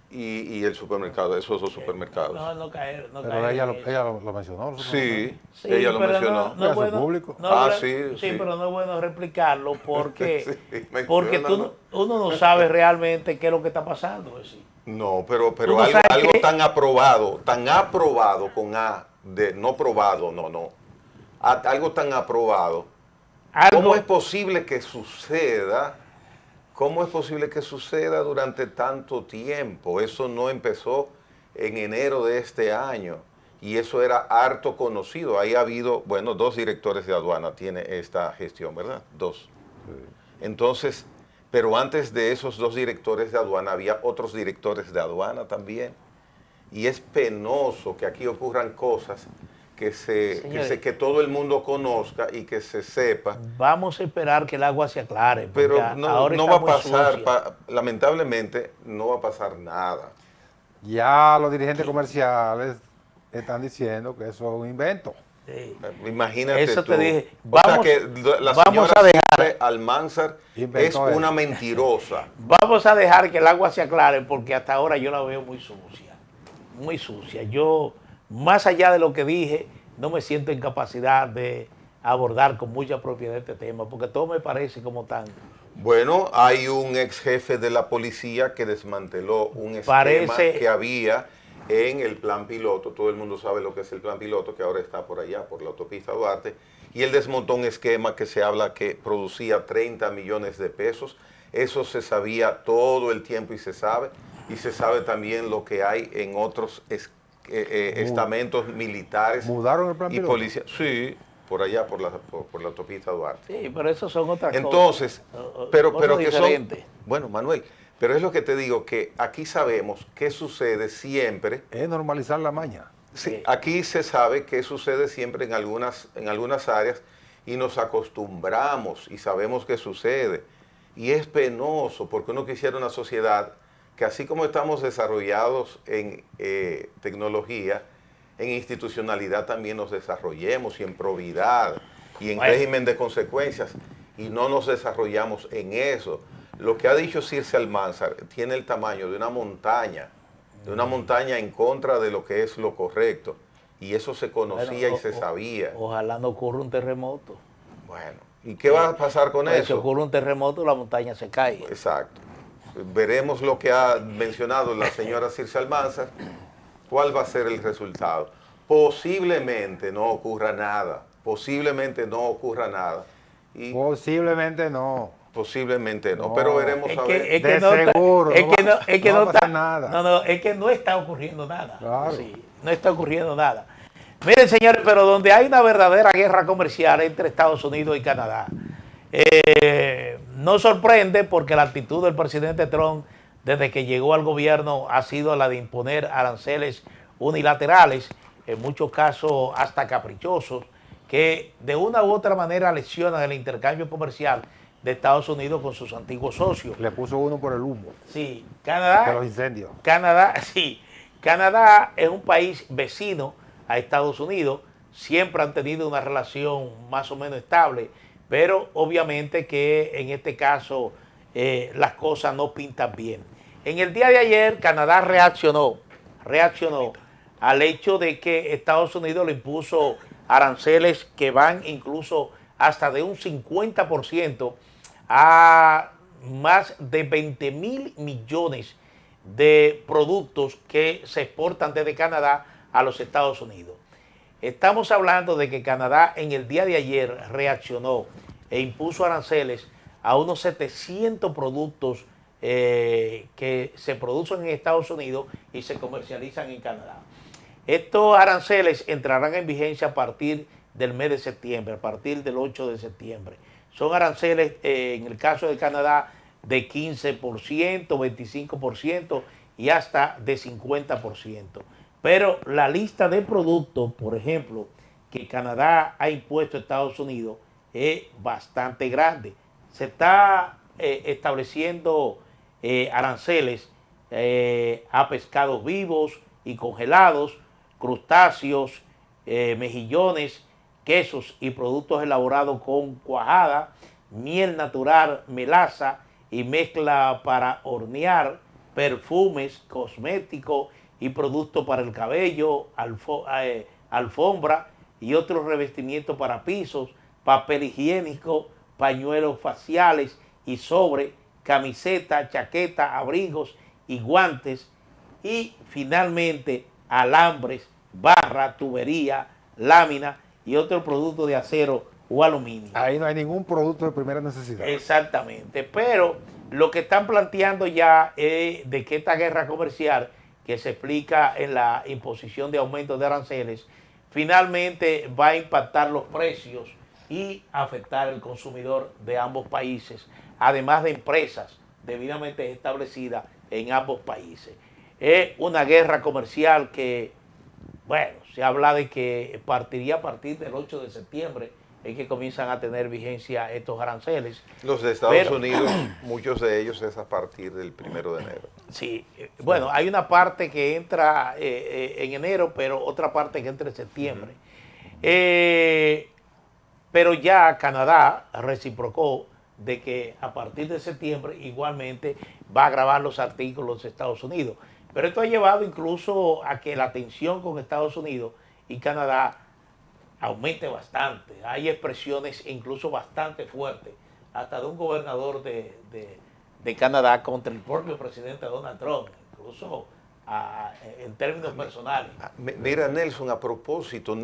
y el supermercado, esos dos supermercados. No caer. Pero ella lo mencionó. Sí, ella lo mencionó. No es bueno, público. Sí, pero no es bueno replicarlo porque, porque uno no sabe realmente qué es lo que está pasando. No, pero algo tan aprobado con A, de no probado, algo tan aprobado. ¿Cómo es posible que suceda? ¿Cómo es posible que suceda durante tanto tiempo? Eso no empezó en enero de este año y eso era harto conocido. Ahí ha habido, 2 directores de aduana tiene esta gestión, ¿verdad? 2. Sí. Entonces, pero antes de esos 2 directores de aduana había otros directores de aduana también. Y es penoso que aquí ocurran cosas que todo el mundo conozca y que se sepa. Vamos a esperar que el agua se aclare. Pero no va a pasar, lamentablemente no va a pasar nada. Ya los dirigentes comerciales están diciendo que eso es un invento. Sí. Imagínate eso tú. Te dije. Vamos, que la señora Almanzar es una mentirosa. Vamos a dejar que el agua se aclare porque hasta ahora yo la veo muy sucia. Muy sucia. Yo, más allá de lo que dije, no me siento en capacidad de abordar con mucha propiedad este tema, porque todo me parece como tan... Bueno, hay un ex jefe de la policía que desmanteló un esquema que había en el plan piloto. Todo el mundo sabe lo que es el plan piloto, que ahora está por allá, por la autopista Duarte. Y él desmontó un esquema que se habla que producía 30 millones de pesos. Eso se sabía todo el tiempo y se sabe. Y se sabe también lo que hay en otros estamentos militares. ¿Mudaron el plan y policía. Sí, por allá, por la autopista Duarte. Sí, pero eso son otras Entonces, cosas. pero que son... Bueno, Manuel, pero es lo que te digo, que aquí sabemos qué sucede siempre. Es normalizar la maña. Sí, aquí se sabe qué sucede siempre en algunas áreas y nos acostumbramos y sabemos qué sucede. Y es penoso porque uno quisiera una sociedad que así como estamos desarrollados en tecnología, en institucionalidad también nos desarrollemos y en probidad y en régimen de consecuencias y no nos desarrollamos en eso. Lo que ha dicho Circe Almanzar tiene el tamaño de una montaña en contra de lo que es lo correcto y eso se conocía y se sabía. Ojalá no ocurra un terremoto. Bueno, ¿Y qué va a pasar con pues, eso? Si ocurre un terremoto, la montaña se cae. Exacto. Veremos lo que ha mencionado la señora Circe Almanzar, cuál va a ser el resultado. Posiblemente no ocurra nada, posiblemente no ocurra nada. Y posiblemente no. Posiblemente no, pero veremos a ver. Es que no está ocurriendo nada. Claro. Sí, no está ocurriendo nada. Miren, señores, pero donde hay una verdadera guerra comercial entre Estados Unidos y Canadá, no sorprende porque la actitud del presidente Trump desde que llegó al gobierno ha sido la de imponer aranceles unilaterales, en muchos casos hasta caprichosos, que de una u otra manera lesionan el intercambio comercial de Estados Unidos con sus antiguos socios. Le puso uno por el humo. Sí, Canadá. De los incendios. Canadá es un país vecino a Estados Unidos. Siempre han tenido una relación más o menos estable, pero obviamente que en este caso las cosas no pintan bien. En el día de ayer, Canadá reaccionó al hecho de que Estados Unidos le impuso aranceles que van incluso hasta de un 50% a más de 20,000 millones de productos que se exportan desde Canadá a los Estados Unidos. Estamos hablando de que Canadá en el día de ayer reaccionó e impuso aranceles a unos 700 productos que se producen en Estados Unidos y se comercializan en Canadá. Estos aranceles entrarán en vigencia a partir del mes de septiembre, a partir del 8 de septiembre. Son aranceles, en el caso de Canadá, de 15%, 25% y hasta de 50%. Pero la lista de productos, por ejemplo, que Canadá ha impuesto a Estados Unidos es bastante grande. Se está estableciendo aranceles a pescados vivos y congelados, crustáceos, mejillones, quesos y productos elaborados con cuajada, miel natural, melaza y mezcla para hornear, perfumes, cosméticos y productos para el cabello, alfombra y otros revestimientos para pisos, papel higiénico, pañuelos faciales y sobre, camiseta, chaqueta, abrigos y guantes y finalmente alambres, barra, tubería, lámina y otros productos de acero o aluminio. Ahí no hay ningún producto de primera necesidad. Exactamente, pero lo que están planteando ya es de que esta guerra comercial que se explica en la imposición de aumentos de aranceles finalmente va a impactar los precios y afectar al consumidor de ambos países, además de empresas debidamente establecidas en ambos países. Es una guerra comercial que, bueno, se habla de que partiría a partir del 8 de septiembre, es que comienzan a tener vigencia estos aranceles. Los de Estados Unidos, muchos de ellos es a partir del 1 de enero. Sí, bueno, hay una parte que entra en enero, pero otra parte que entra en septiembre. Pero ya Canadá reciprocó de que a partir de septiembre igualmente va a grabar los artículos de Estados Unidos. Pero esto ha llevado incluso a que la tensión con Estados Unidos y Canadá aumente bastante. Hay expresiones incluso bastante fuertes, hasta de un gobernador de Canadá contra el propio presidente Donald Trump, incluso en términos personales. Mira, Nelson, a propósito,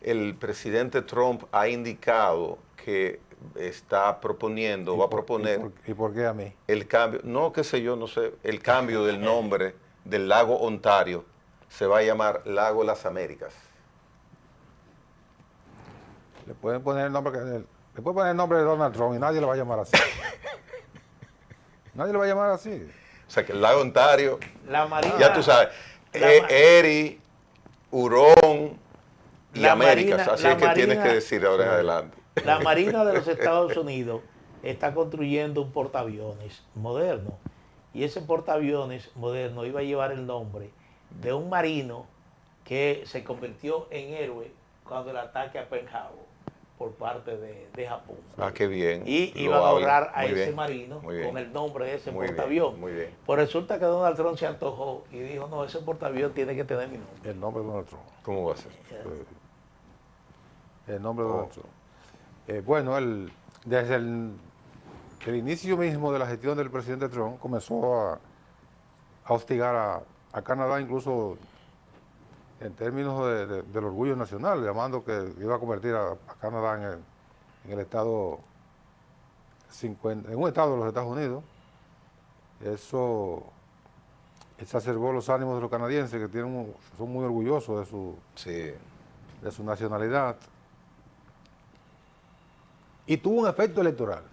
el presidente Trump ha indicado que está proponiendo, va a proponer... ¿Y por qué a mí? El cambio, no, qué sé yo, no sé, el cambio del nombre del lago Ontario se va a llamar Lago Las Américas. Le pueden poner el nombre de Donald Trump y nadie le va a llamar así. Nadie le va a llamar así. O sea, que el lago Ontario, la Marina, ya tú sabes, Erie, Hurón y Américas, así es que tienes que decir ahora en adelante. La Marina de los Estados Unidos está construyendo un portaaviones moderno y ese portaaviones moderno iba a llevar el nombre de un marino que se convirtió en héroe cuando el ataque a Pearl Harbor por parte de Japón. Ah, qué bien. Y iban a honrar a ese marino con el nombre de ese portaavión. Muy bien. Pues resulta que Donald Trump se antojó y dijo, no, ese portaavión tiene que tener mi nombre. El nombre de Donald Trump. ¿Cómo va a ser? El nombre de Donald Trump. Bueno, desde el inicio mismo de la gestión del presidente Trump comenzó a hostigar a Canadá, incluso en términos del orgullo nacional, llamando que iba a convertir a Canadá en el estado 50, en un estado de los Estados Unidos. Eso exacerbó los ánimos de los canadienses, que son muy orgullosos de su nacionalidad. Y tuvo un efecto electoral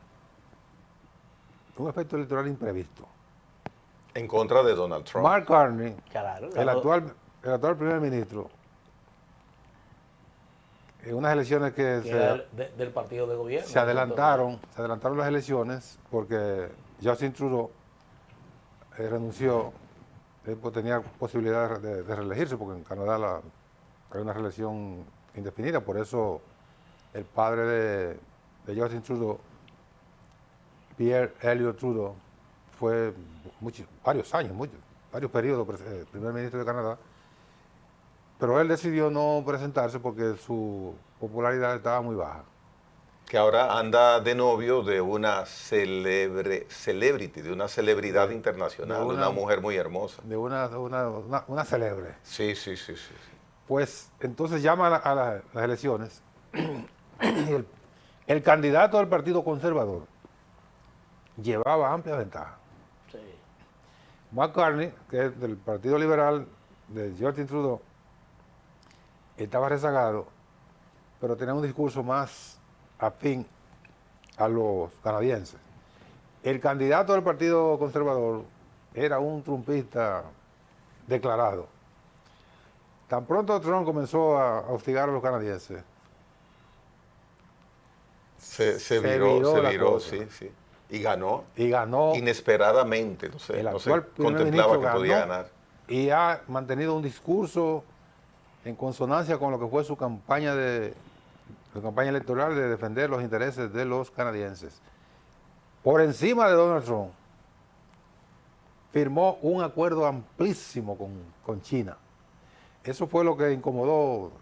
imprevisto. En contra de Donald Trump. Mark Carney, Claro, el actual primer ministro, en unas elecciones que del partido de gobierno. se adelantaron las elecciones porque Justin Trudeau renunció, pues tenía posibilidad de reelegirse, porque en Canadá hay una reelección indefinida. Por eso el padre de Justin Trudeau, Pierre Elliott Trudeau, fue varios periodos primer ministro de Canadá, pero él decidió no presentarse porque su popularidad estaba muy baja. Que ahora anda de novio de una celebrity, de una celebridad internacional, de una mujer muy hermosa. De una célebre. Sí. Pues entonces llama a las elecciones y el candidato del Partido Conservador llevaba amplia ventaja. Sí. Mark Carney, que es del Partido Liberal de Justin Trudeau, estaba rezagado, pero tenía un discurso más afín a los canadienses. El candidato del Partido Conservador era un trumpista declarado. Tan pronto Trump comenzó a hostigar a los canadienses, se viró, sí. Y ganó inesperadamente, no sé contemplaba que podía ganar. Y ha mantenido un discurso en consonancia con lo que fue su campaña electoral de defender los intereses de los canadienses. Por encima de Donald Trump, firmó un acuerdo amplísimo con China. Eso fue lo que incomodó,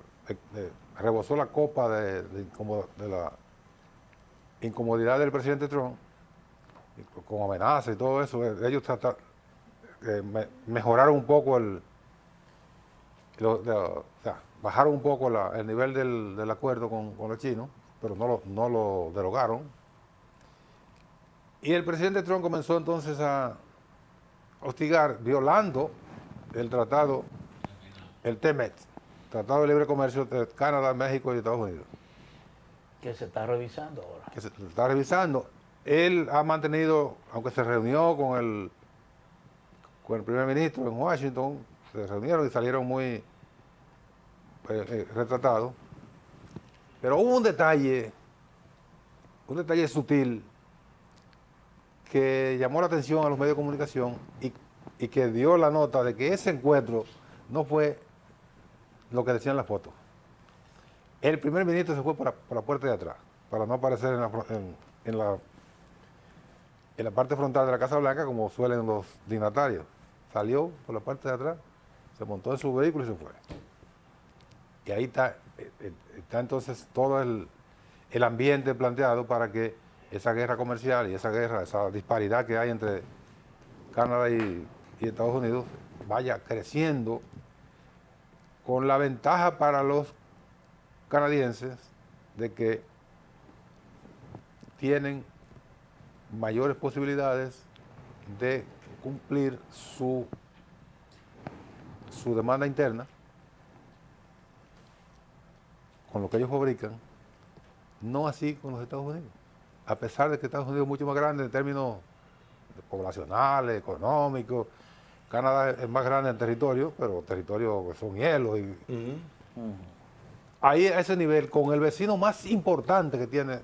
rebosó la copa de la incomodidad del presidente Trump, con amenazas y todo eso. Ellos mejoraron un poco bajaron un poco el nivel del acuerdo con los chinos, pero no lo derogaron. Y el presidente Trump comenzó entonces a hostigar, violando el tratado, el TMET, Tratado de Libre Comercio de Canadá, México y Estados Unidos. Que se está revisando ahora. Que se está revisando. Él ha mantenido, aunque se reunió con el primer ministro en Washington, se reunieron y salieron muy retratados, pero hubo un detalle sutil que llamó la atención a los medios de comunicación y que dio la nota de que ese encuentro no fue lo que decían las fotos. El primer ministro se fue por la puerta de atrás, para no aparecer en la parte frontal de la Casa Blanca como suelen los dignatarios. Salió por la parte de atrás, se montó en su vehículo y se fue. Y ahí está entonces todo el ambiente planteado para que esa guerra comercial y esa disparidad que hay entre Canadá y Estados Unidos vaya creciendo, con la ventaja para los canadienses de que tienen mayores posibilidades de cumplir su demanda interna con lo que ellos fabrican, no así con los Estados Unidos. A pesar de que Estados Unidos es mucho más grande en términos poblacionales, económicos, Canadá es más grande en territorio, pero territorios que son hielos. Ahí a ese nivel, con el vecino más importante que tiene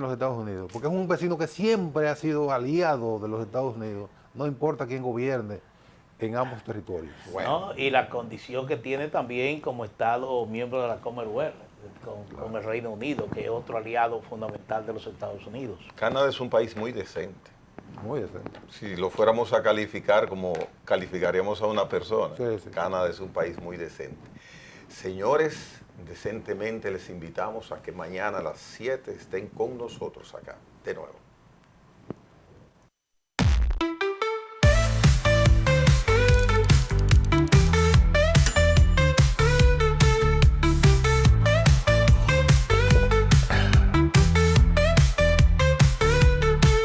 los Estados Unidos, porque es un vecino que siempre ha sido aliado de los Estados Unidos, no importa quién gobierne en ambos territorios. Bueno. ¿No? Y la condición que tiene también como Estado miembro de la Commonwealth, con el Reino Unido, que es otro aliado fundamental de los Estados Unidos. Canadá es un país muy decente. Muy decente. Si lo fuéramos a calificar como calificaríamos a una persona, sí. Canadá es un país muy decente. Señores, decentemente les invitamos a que mañana a las 7 estén con nosotros acá, de nuevo.